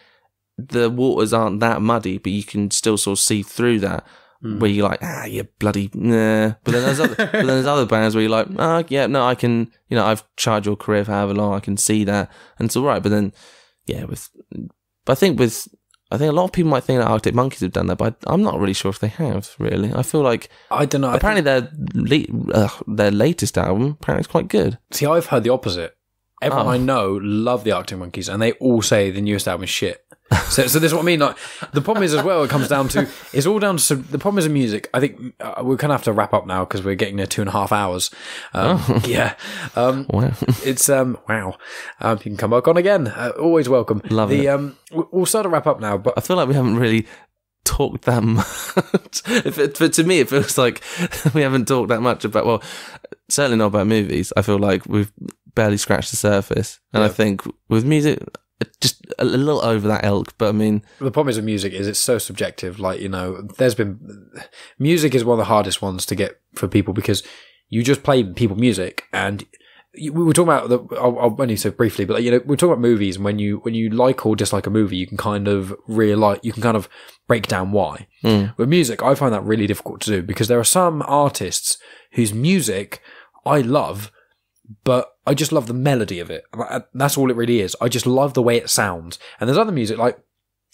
the waters aren't that muddy, but you can still sort of see through that, where you're like, you bloody nah. But then there's other bands where you're like, I can, I've charged your career for however long, I can see that, and it's all right. But then, I think a lot of people might think that Arctic Monkeys have done that, but I'm not really sure if they have. Really, I feel like I don't know. Apparently, their latest album apparently is quite good. See, I've heard the opposite. Everyone I know love the Arctic Monkeys, and they all say the newest album is shit. So this is what I mean. Like, the problem is as well, it comes down to, it's all down to, so the problem is in music. I think we're kind of have to wrap up now because we're getting near 2.5 hours. Yeah. Wow. It's, wow. You can come back on again. Always welcome. Love it. We'll start to wrap up now, but I feel like we haven't really talked that much. But to me, it feels like we haven't talked that much about, well, certainly not about movies. I feel like we've barely scratched the surface. And I think with music, just a little over that ilk, but I mean, the problem is with music is it's so subjective. Like, music is one of the hardest ones to get for people, because you just play people music, and we were talking about I'll only say briefly, but we're talking about movies, and when you like or dislike a movie, you can kind of break down why. With music, I find that really difficult to do, because there are some artists whose music I love, but I just love the melody of it. That's all it really is. I just love the way it sounds. And there's other music, like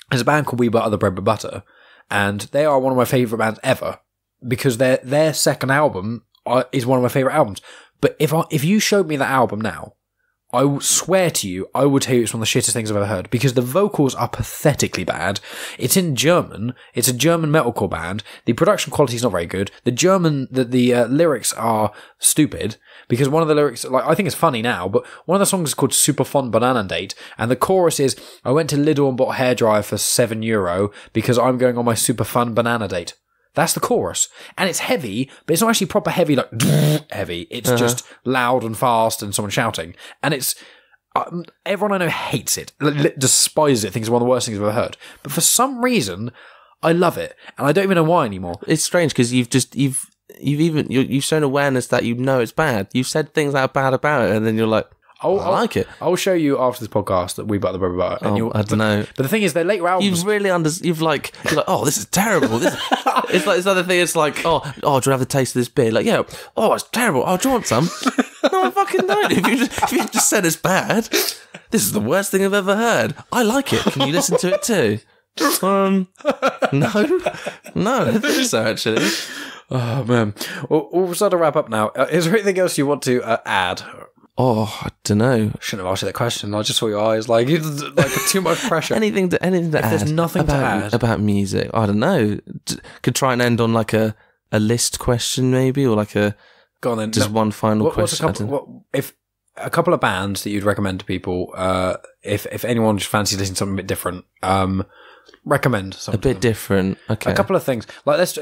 there's a band called We Butter the Bread with Butter, and they are one of my favourite bands ever, because their second album is one of my favourite albums. But if you showed me that album now, I will swear to you, I would tell you it's one of the shittest things I've ever heard, because the vocals are pathetically bad. It's in German. It's a German metalcore band. The production quality is not very good. The lyrics are stupid, because one of the lyrics, like, I think it's funny now, but one of the songs is called Super Fun Banana Date, and the chorus is, I went to Lidl and bought a hairdryer for €7 because I'm going on my super fun banana date. That's the chorus. And it's heavy, but it's not actually proper heavy, like heavy. It's just loud and fast and someone shouting. And it's, everyone I know hates it, despises it, thinks it's one of the worst things I've ever heard. But for some reason, I love it. And I don't even know why anymore. It's strange, because you've shown awareness that it's bad. You've said things that are bad about it, and then you're like, I like it. I'll show you after this podcast that We Butter the Bread with Butter. I don't know. But the thing is, their later albums, you're like, oh, this is terrible. It's like this other thing. It's like, oh, do you want to have a taste of this beer? Like, it's terrible. Oh, do you want some? No, I fucking don't. If you just said it's bad, this is the worst thing I've ever heard. I like it. Can you listen to it too? No, I don't think so, actually. Oh man, we'll start to wrap up now. Is there anything else you want to add? Oh, I don't know. Shouldn't have asked you that question. I just saw your eyes like too much pressure. anything to add. There's nothing to add about music. I don't know. Could try and end on like a list question maybe, or like a. Go on then. Just one final question. If a couple of bands that you'd recommend to people, if anyone just fancies listening to something a bit different, recommend something. A bit different. Okay. A couple of things. Like let's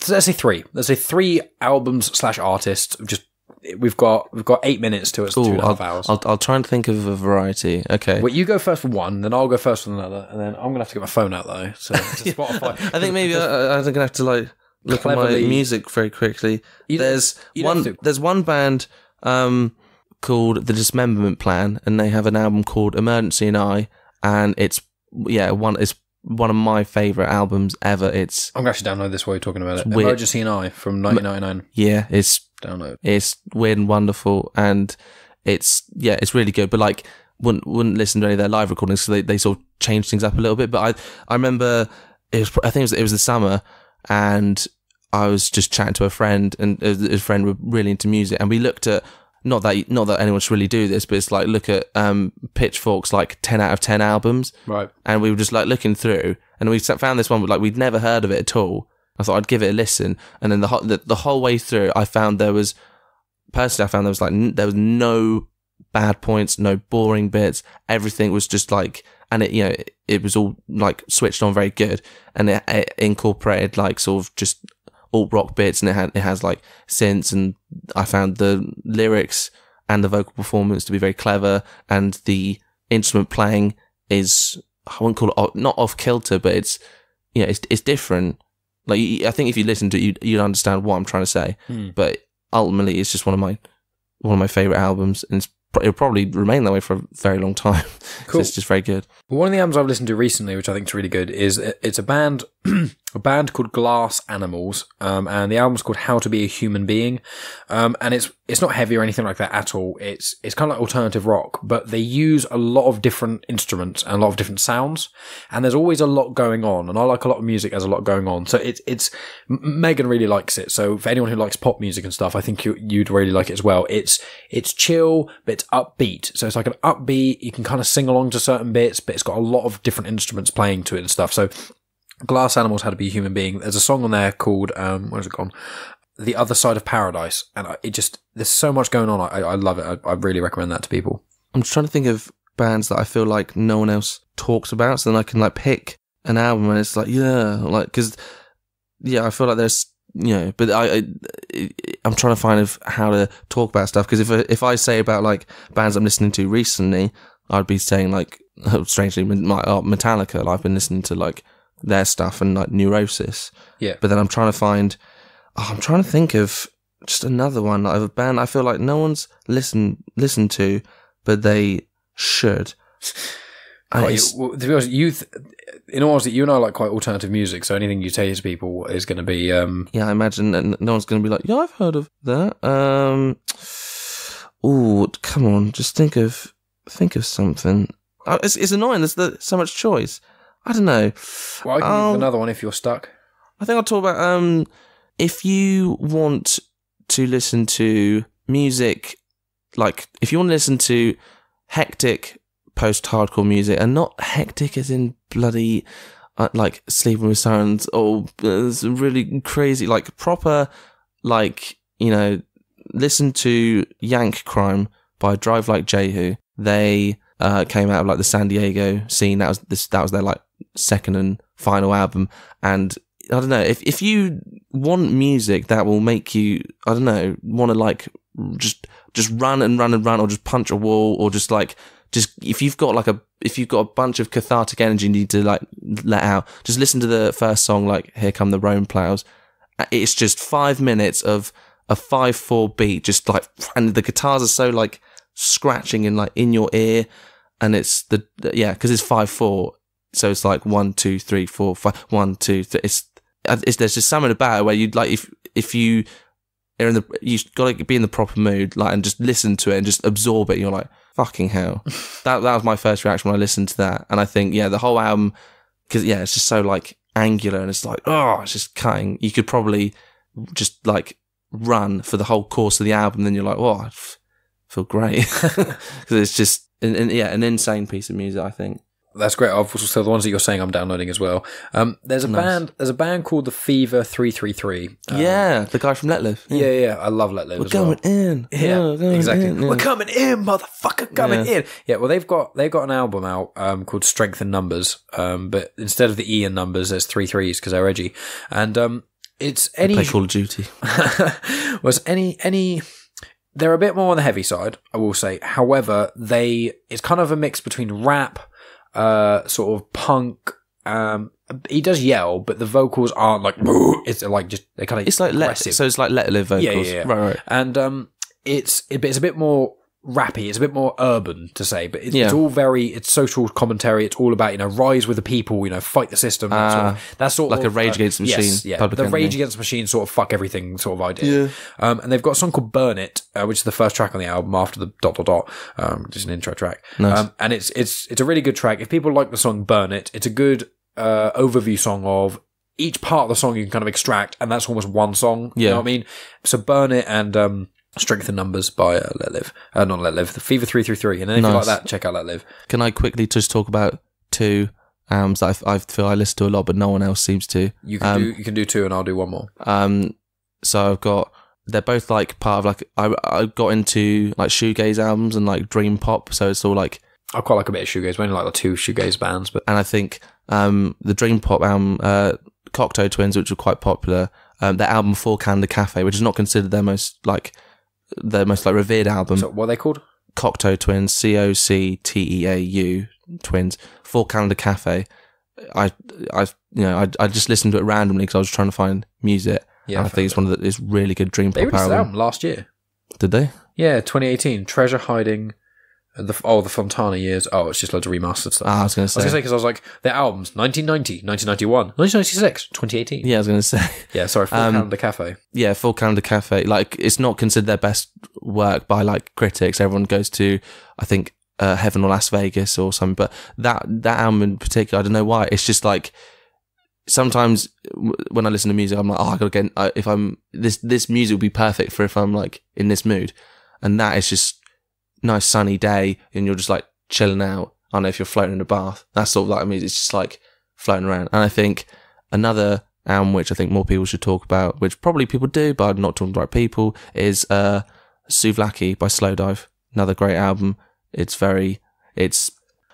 say three. Let's say 3 albums / artists. Just we've got 8 minutes to us. 2.5 hours. I'll try and think of a variety. Okay. Well, you go first for one, then I'll go first for another, and then I'm gonna have to get my phone out though. So Spotify. I think maybe I'm gonna have to like look at my music very quickly. There's one band called The Dismemberment Plan, and they have an album called Emergency and I, and it's one of my favourite albums ever. I'm gonna actually download this while you're talking about it. Emergency and I from 1999. Yeah, it's download. It's weird and wonderful, and it's really good. But like, wouldn't listen to any of their live recordings, so they sort of changed things up a little bit. But I remember I think it was the summer, and I was just chatting to a friend, and his friend were really into music, and we looked at not that anyone should really do this, but it's like look at Pitchfork's like 10 out of 10 albums, right? And we were just like looking through, and we found this one, but like we'd never heard of it at all. I thought I'd give it a listen, and then the whole way through, I found there was no bad points, no boring bits. Everything was just like, and it was all like switched on very good, and it incorporated like sort of just alt rock bits, and it has like synths, and I found the lyrics and the vocal performance to be very clever, and the instrument playing is, I wouldn't call it not off kilter, but it's it's different. Like, I think if you listen to it, you'd understand what I'm trying to say. But ultimately, it's just one of my favorite albums, and it'll probably remain that way for a very long time. Cool. It's just very good. Well, one of the albums I've listened to recently, which I think is really good, is it's a band called Glass Animals, and the album's called How to Be a Human Being, and it's not heavy or anything like that at all. It's kind of like alternative rock, but they use a lot of different instruments and a lot of different sounds, and there's always a lot going on, and I like a lot of music that has a lot going on. So it's Megan really likes it. So for anyone who likes pop music and stuff, I think you'd really like it as well. It's chill, but it's upbeat. So it's like an upbeat, you can kind of sing along to certain bits, but it's got a lot of different instruments playing to it and stuff. So Glass Animals, How to Be a Human Being. There's a song on there called, where's it gone? The Other Side of Paradise. And there's so much going on. I love it. I really recommend that to people. I'm just trying to think of bands that I feel like no one else talks about, so then I can like pick an album, and it's like, because I feel like there's, but I'm trying to find how to talk about stuff, because if I say about like bands I'm listening to recently, I'd be saying like, strangely, Metallica. I've been listening to like their stuff, and like Neurosis. Yeah. But then I'm trying to think of just another one of a band I feel like no one's listened to, but they should. To be honest, in all honesty, you and I like quite alternative music, so anything you say to people is going to be... Yeah, I imagine that no one's going to be like, yeah, I've heard of that. Come on, just think of something. It's annoying, there's so much choice. I don't know. Well, I can give another one if you're stuck. I think I'll talk about, if you want to listen to music, like, if you want to listen to hectic post-hardcore music, and not hectic as in bloody, like, Sleeping with Sirens, or really crazy, like, proper, like, listen to Yank Crime by Drive Like Jehu. They came out of, like, the San Diego scene. That was their, like, second and final album, and I don't know, if you want music that will make you, I don't know, want to like just run and run and run, or just punch a wall, or just if you've got a bunch of cathartic energy you need to like let out, just listen to the first song, like Here Come the Rome Plows. It's just 5 minutes of a 5/4 beat, just like, and the guitars are so like scratching and like in your ear, and it's because it's 5/4. So it's like 1, 2, 3, 4, 5, 1, 2, 3. There's just something about it where you'd like, if you are you've got to be in the proper mood, like, and just listen to it and just absorb it. And you're like, fucking hell. that was my first reaction when I listened to that. And I think, the whole album, because it's just so like angular, and it's like, it's just cutting. You could probably just like run for the whole course of the album. Then you're like, I feel great. Because it's just, an insane piece of music, I think. That's great. So the ones that you're saying I'm downloading as well. There's a band called the Fever 333. Yeah, the guy from Let Live. Yeah. I love Let Live. We're going in. Yeah, exactly. In, yeah. We're coming in, motherfucker, coming in. Yeah, well, they've got an album out called Strength in Numbers. But instead of the E in numbers, there's 3 3s because they're edgy. And it's any play Call of Duty. Was any. They're a bit more on the heavy side, I will say. However, it's kind of a mix between rap, sort of punk. He does yell, but the vocals aren't like. It's like just they're kind of. It's like so it's like Let Live vocals. Yeah. Right. And it's a bit more rappy. It's a bit more urban to say, but it's all it's social commentary. It's all about rise with the people, fight the system. That's sort like of a Rage Against the Machine. Yes, yeah, the Rage Against the Machine sort of fuck everything sort of idea. Yeah. And they've got a song called Burn It, which is the first track on the album after the ... just an intro track. Nice. And it's a really good track. If people like the song Burn It, it's a good overview song of each part of the song you can kind of extract, and that's almost one song. You know what I mean? So Burn It and Strength in Numbers by Let Live. Not Let Live, the Fever 333. And then if you like that, check out Let Live. Can I quickly just talk about 2 albums that I feel I listen to a lot, but no one else seems to? You can do 2 and I'll do 1 more. So they're both like part of like, I got into like shoegaze albums and like dream pop. So it's all like, I quite like a bit of shoegaze. We only like the 2 shoegaze bands, but. And I think, the dream pop album, Cocteau Twins, which were quite popular, their album Four Calendar Cafe, which is not considered their most revered album. So what are they called? Cocteau Twins, COCTEAU Twins, Four Calendar Cafe. I just listened to it randomly because I was trying to find music. Yeah, and I think it's really good dream pop album. They released the album last year. Did they? Yeah, 2018. Treasure Hiding. The Fontana years. Oh, it's just loads of remastered stuff. I was going to say because I was like, their albums 1990, 1991, 1996, 2018. Yeah, I was going to say. Yeah, sorry, Four Calendar Cafe. Yeah, Four Calendar Cafe. Like, it's not considered their best work by like critics. Everyone goes to, I think, Heaven or Las Vegas or something. But that album in particular, I don't know why. It's just like sometimes when I listen to music, I'm like, I gotta get. If I'm this music would be perfect for if I'm like in this mood, and that is just. Nice sunny day and you're just like chilling out. I don't know if you're floating in a bath. That's sort of like, it's just like floating around. And I think another album which I think more people should talk about, which probably people do, but I'm not talking to the right people, is Souvlaki by Slowdive. Another great album. It's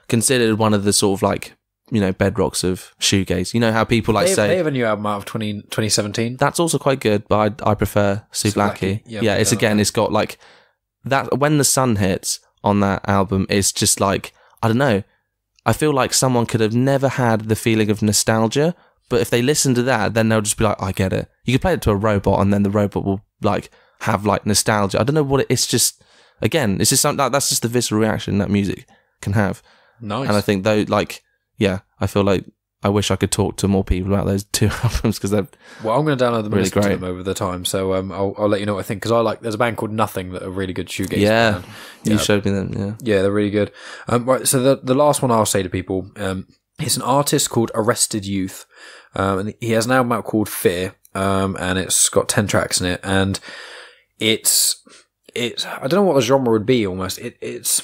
considered one of the sort of like, bedrocks of shoegaze. You know how people say... They have a new album out of 2017. That's also quite good, but I prefer Souvlaki. Yeah, it's got like... That when the sun hits on that album, it's just like, I don't know. I feel like someone could have never had the feeling of nostalgia, but if they listen to that, then they'll just be like, I get it. You could play it to a robot, and then the robot will like have like nostalgia. I don't know what it's just. Again, it's just something that's just the visceral reaction that music can have. Nice. And I think I feel like I wish I could talk to more people about those 2 albums because they're I'm going to download them and listen to great. them over the time. So I'll let you know what I think because there's a band called Nothing that are really good shoegaze. Yeah, you showed me them. Yeah, they're really good. Right, so the last one I'll say to people, it's an artist called Arrested Youth, and he has an album out called Fear, and it's got 10 tracks in it, and it's I don't know what the genre would be. Almost it's.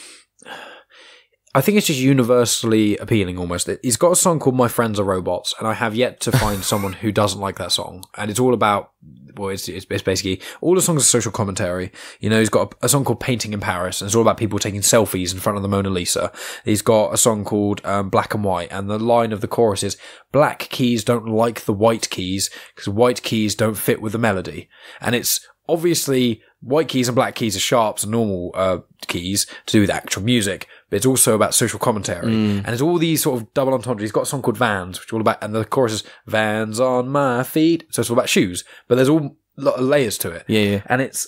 I think it's just universally appealing almost. He's got a song called My Friends Are Robots, and I have yet to find someone who doesn't like that song. And it's all about, it's basically, all the songs are social commentary. He's got a song called Painting in Paris, and it's all about people taking selfies in front of the Mona Lisa. He's got a song called Black and White, and the line of the chorus is, black keys don't like the white keys, because white keys don't fit with the melody. And it's obviously, white keys and black keys are sharps and normal keys to do with actual music, but it's also about social commentary. And it's all these sort of double entendres. He's got a song called Vans, which is all about, and the chorus is Vans on my feet. So it's all about shoes, but there's all lot of layers to it. Yeah. And it's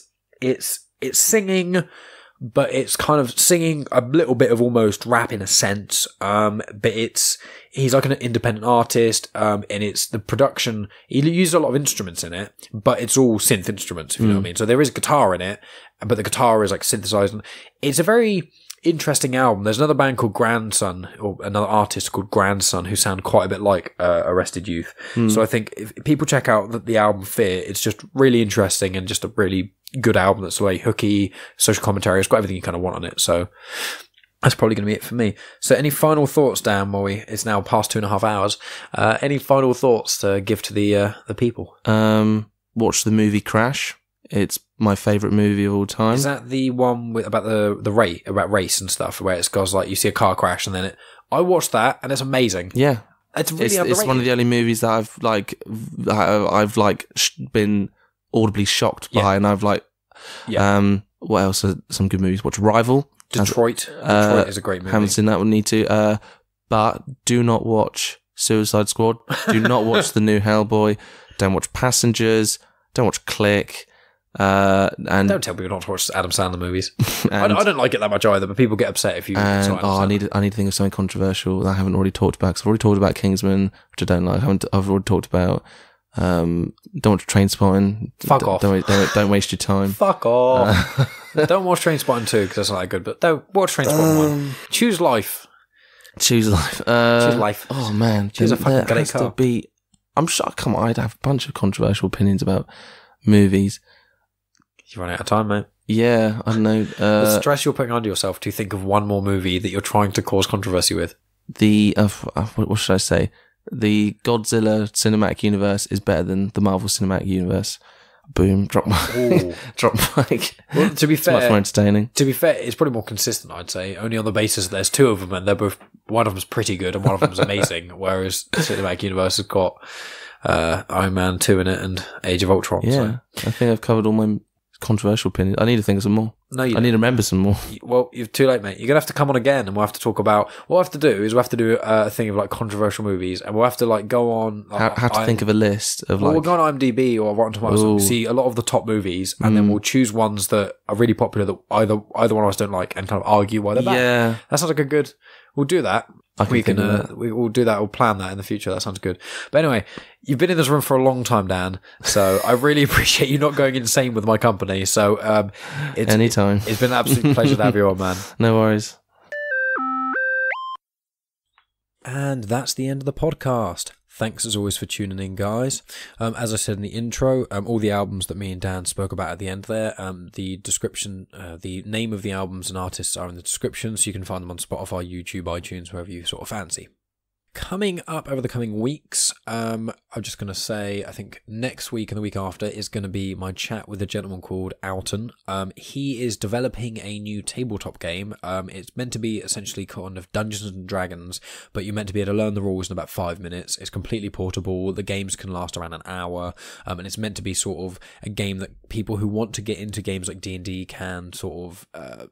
singing, but it's kind of singing a little bit of almost rap in a sense. But he's like an independent artist, and it's the production. He uses a lot of instruments in it, but it's all synth instruments, if you know what I mean. So there is guitar in it, but the guitar is like synthesized. It's a very interesting album. There's another band called Grandson, or another artist called Grandson, who sound quite a bit like Arrested Youth. So I think if people check out the album Fear, it's just really interesting and just a really good album that's very hooky, social commentary. It's got everything you kind of want on it. So that's probably going to be it for me. So any final thoughts, Dan, while it's now past 2.5 hours, any final thoughts to give to the people? Watch the movie Crash. It's my favourite movie of all time. Is that the one about the race and stuff, where it's goes like you see a car crash and then I watched that and it's amazing. Yeah. It's really underrated. It's one of the only movies that I've been audibly shocked by, and I've what else are some good movies? Watch Rival. Detroit is a great movie. Haven't seen that one, need to. But do not watch Suicide Squad. Do not watch the new Hellboy. Don't watch Passengers. Don't watch Click. And don't tell people not to watch Adam Sandler movies. I don't like it that much either, but people get upset if you. I need to think of something controversial that I haven't already talked about. Because I've already talked about Kingsman, which I don't like. I've already talked about. Don't watch Trainspotting. Fuck off. Don't waste your time. Fuck off. Don't watch Trainspotting 2 because that's not that good. But don't watch Trainspotting 1. Choose life. Choose life. Choose life. Oh man, choose a fucking great car. I'm sure. Come on, I'd have a bunch of controversial opinions about movies. You run out of time, mate. Yeah, I don't know. The stress you're putting onto yourself to think of one more movie that you're trying to cause controversy with. What should I say? The Godzilla cinematic universe is better than the Marvel cinematic universe. Boom, drop mic. Well, to be fair, much more entertaining. To be fair, it's probably more consistent, I'd say. Only on the basis that there's two of them, and they're both. One of them's pretty good, and one of them's amazing. Whereas the cinematic universe has got Iron Man 2 in it and Age of Ultron. Yeah, so. I think I've covered all my controversial opinions. I need to think of some more. No, you I need to remember some more. Well, you're too late, mate. You're gonna have to come on again, and we'll have to talk about. What we'll have to do is we'll have to do a thing of like controversial movies, and we'll have to like go on. How to think of a list of we'll go on IMDb or Rotten Tomatoes, and see a lot of the top movies, and then we'll choose ones that are really popular that either one of us don't like, and kind of argue why they're bad. Yeah, that sounds like a good. We'll do that. We'll do that. We'll plan that in the future. That sounds good. But anyway, you've been in this room for a long time, Dan. So I really appreciate you not going insane with my company. So anytime. It's been an absolute pleasure to have you on, man. No worries. And that's the end of the podcast. Thanks as always for tuning in, guys. As I said in the intro, all the albums that me and Dan spoke about at the end there, the description, the name of the albums and artists are in the description, so you can find them on Spotify, YouTube, iTunes, wherever you sort of fancy. Coming up over the coming weeks, I'm just going to say, I think next week and the week after is going to be my chat with a gentleman called Alton. He is developing a new tabletop game. It's meant to be essentially kind of Dungeons and Dragons, but you're meant to be able to learn the rules in about 5 minutes. It's completely portable. The games can last around an hour, and it's meant to be sort of a game that people who want to get into games like D&D can sort of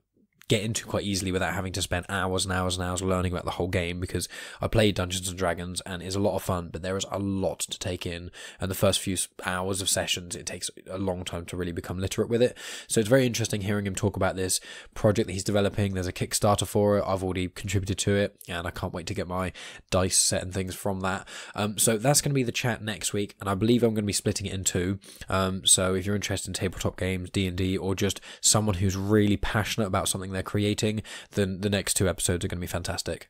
get into quite easily without having to spend hours and hours and hours learning about the whole game, because I played Dungeons and Dragons and it's a lot of fun, but there is a lot to take in, and the first few hours of sessions it takes a long time to really become literate with it. So it's very interesting hearing him talk about this project that he's developing. There's a Kickstarter for it. I've already contributed to it and I can't wait to get my dice set and things from that. So that's going to be the chat next week, and I believe I'm going to be splitting it in two. So if you're interested in tabletop games, D&D, or just someone who's really passionate about something they're creating, then the next 2 episodes are going to be fantastic.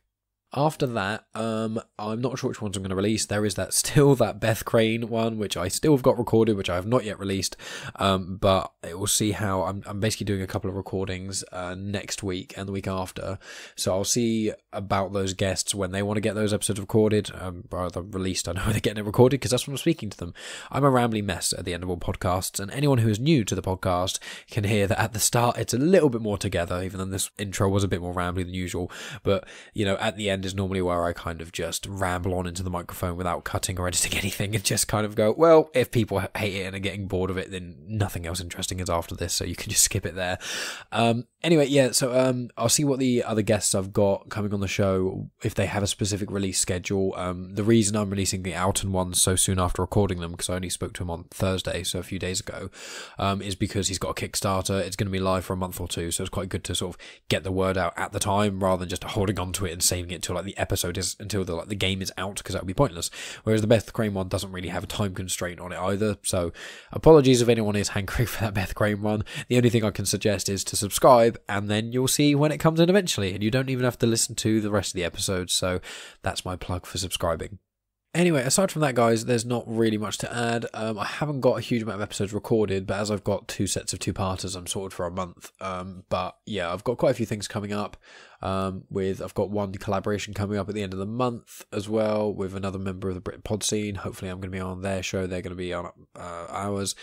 After that, I'm not sure which ones I'm going to release. There is that Beth Crane one, which I still have got recorded, which I have not yet released. But we'll see how I'm basically doing a couple of recordings next week and the week after. So I'll see about those guests when they want to get those episodes recorded, rather released. I know they're getting it recorded because that's when I'm speaking to them. I'm a rambling mess at the end of all podcasts, and anyone who is new to the podcast can hear that at the start it's a little bit more together, even though this intro was a bit more rambly than usual. But at the end is normally where I kind of just ramble on into the microphone without cutting or editing anything, and just kind of go, well, if people hate it and are getting bored of it, then nothing else interesting is after this, so you can just skip it there. Anyway, yeah, so I'll see what the other guests I've got coming on the show, if they have a specific release schedule. The reason I'm releasing the Alton ones so soon after recording them, because I only spoke to him on Thursday, so a few days ago, is because he's got a Kickstarter. It's going to be live for a month or two, so it's quite good to sort of get the word out at the time, rather than just holding on to it and saving it till like the episode is, until the game is out, because that would be pointless. Whereas the Beth Crane one doesn't really have a time constraint on it either, so apologies if anyone is hankering for that Beth Crane one. The only thing I can suggest is to subscribe, and then you'll see when it comes in eventually, and you don't even have to listen to the rest of the episodes, so that's my plug for subscribing. Anyway, aside from that, guys, there's not really much to add. I haven't got a huge amount of episodes recorded, but as I've got 2 sets of 2-parters, I'm sorted for a month. But yeah, I've got quite a few things coming up. I've got one collaboration coming up at the end of the month as well with another member of the Brit Pod scene. Hopefully, I'm going to be on their show. They're going to be on ours.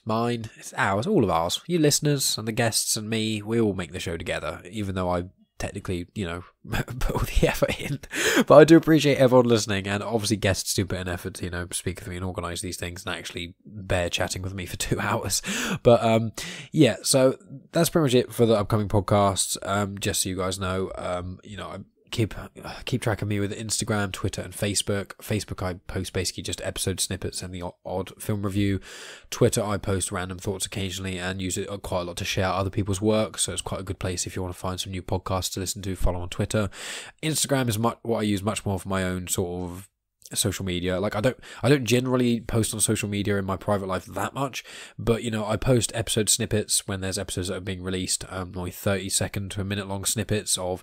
Mine, it's ours, all of ours. You listeners and the guests and me, we all make the show together, even though I technically, put all the effort in. But I do appreciate everyone listening, and obviously guests do put an effort to, speak with me and organise these things and actually bear chatting with me for 2 hours. But yeah, so that's pretty much it for the upcoming podcasts. Just so you guys know, I keep track of me with Instagram, Twitter, and Facebook. Facebook, I post basically just episode snippets and the odd film review. Twitter, I post random thoughts occasionally and use it quite a lot to share other people's work, so it's quite a good place if you want to find some new podcasts to listen to. Follow on Twitter. Instagram is what I use much more for my own sort of social media. Like I don't generally post on social media in my private life that much, but I post episode snippets when there's episodes that are being released, only 30-second to a minute long snippets of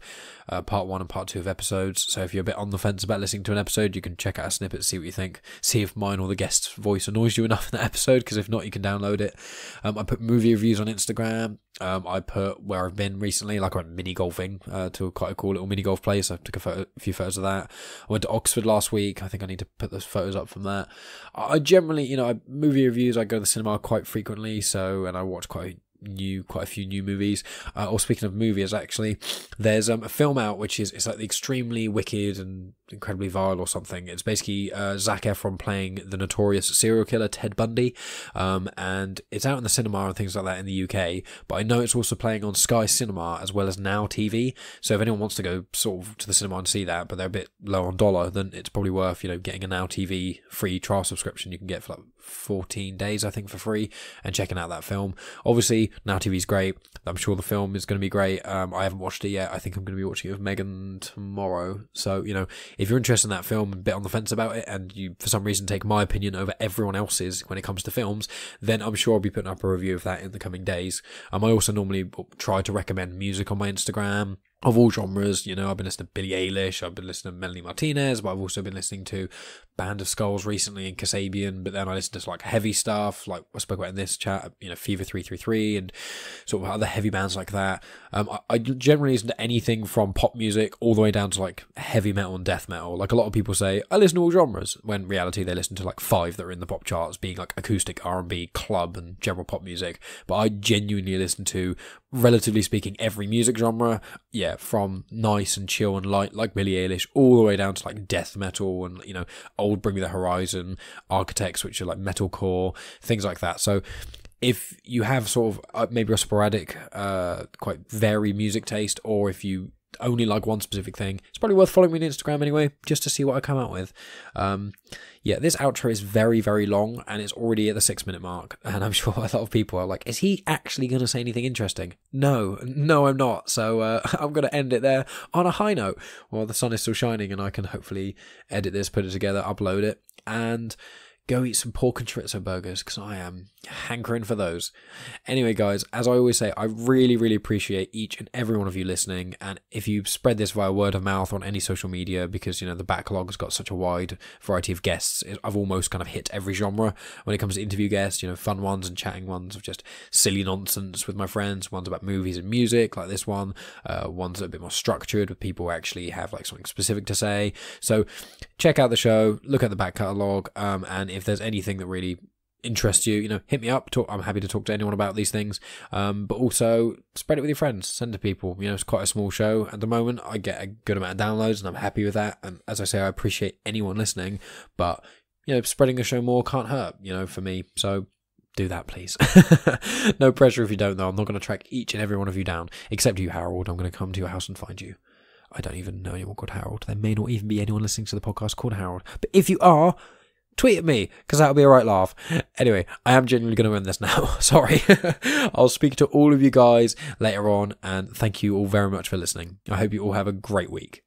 part 1 and part 2 of episodes. So if you're a bit on the fence about listening to an episode, you can check out a snippet, see what you think, see if mine or the guest's voice annoys you enough in that episode, because if not, you can download it. I put movie reviews on Instagram. I put where I've been recently, like I went mini golfing to quite a cool little mini golf place. I took a few photos of that. I went to Oxford last week. I think I need to put those photos up from that. I generally, movie reviews, I go to the cinema quite frequently, and I watch quite a few new movies. Speaking of movies, actually, there's a film out which is like the extremely wicked and incredibly vile or something. It's basically Zac Efron playing the notorious serial killer Ted Bundy, and it's out in the cinema and things like that in the UK, but I know it's also playing on Sky Cinema as well as Now TV, so if anyone wants to go sort of to the cinema and see that but they're a bit low on dollar, then it's probably worth getting a Now TV free trial subscription you can get for like 14 days I think for free, and checking out that film. Obviously Now TV's great. I'm sure the film is going to be great. I haven't watched it yet. I think I'm going to be watching it with Megan tomorrow, so if you're interested in that film and a bit on the fence about it, and you for some reason take my opinion over everyone else's when it comes to films, then I'm sure I'll be putting up a review of that in the coming days. I also normally try to recommend music on my Instagram of all genres. I've been listening to Billie Eilish, I've been listening to Melanie Martinez, but I've also been listening to Band of Skulls recently and Kasabian, but then I listen to like heavy stuff like I spoke about in this chat, Fever 333 and sort of other heavy bands like that. I generally listen to anything from pop music all the way down to like heavy metal and death metal. Like a lot of people say I listen to all genres, when in reality they listen to like 5 that are in the pop charts, being like acoustic, R&B, club and general pop music. But I genuinely listen to, relatively speaking, every music genre. Yeah, from nice and chill and light like Billie Eilish all the way down to like death metal and old Bring Me the Horizon, Architects, which are like metalcore, things like that. So if you have sort of maybe a sporadic quite varied music taste, or if you only like one specific thing, it's probably worth following me on Instagram anyway, just to see what I come out with. Yeah, this outro is very, very long, and it's already at the 6-minute mark, and I'm sure a lot of people are like, is he actually going to say anything interesting? No, I'm not, so I'm going to end it there on a high note, while the sun is still shining, and I can hopefully edit this, put it together, upload it, and go eat some pork and chorizo burgers, because I am hankering for those. Anyway, guys, as I always say, I really, really appreciate each and every one of you listening, and if you spread this via word of mouth on any social media, because, the backlog's got such a wide variety of guests. I've almost kind of hit every genre when it comes to interview guests, fun ones and chatting ones of just silly nonsense with my friends, ones about movies and music, like this one, ones that are a bit more structured, with people who actually have like something specific to say. So check out the show, look at the back catalogue, and if there's anything that really interests you, hit me up. I'm happy to talk to anyone about these things, but also spread it with your friends, send it to people. It's quite a small show at the moment. I get a good amount of downloads and I'm happy with that, and as I say, I appreciate anyone listening, but spreading the show more can't hurt, for me, so do that, please. No pressure if you don't, though. I'm not going to track each and every one of you down, except you, Harold. I'm going to come to your house and find you. I don't even know anyone called Harold. There may not even be anyone listening to the podcast called Harold, but if you are, tweet at me, because that'll be a right laugh. Anyway, I am genuinely going to end this now. Sorry. I'll speak to all of you guys later on, and thank you all very much for listening. I hope you all have a great week.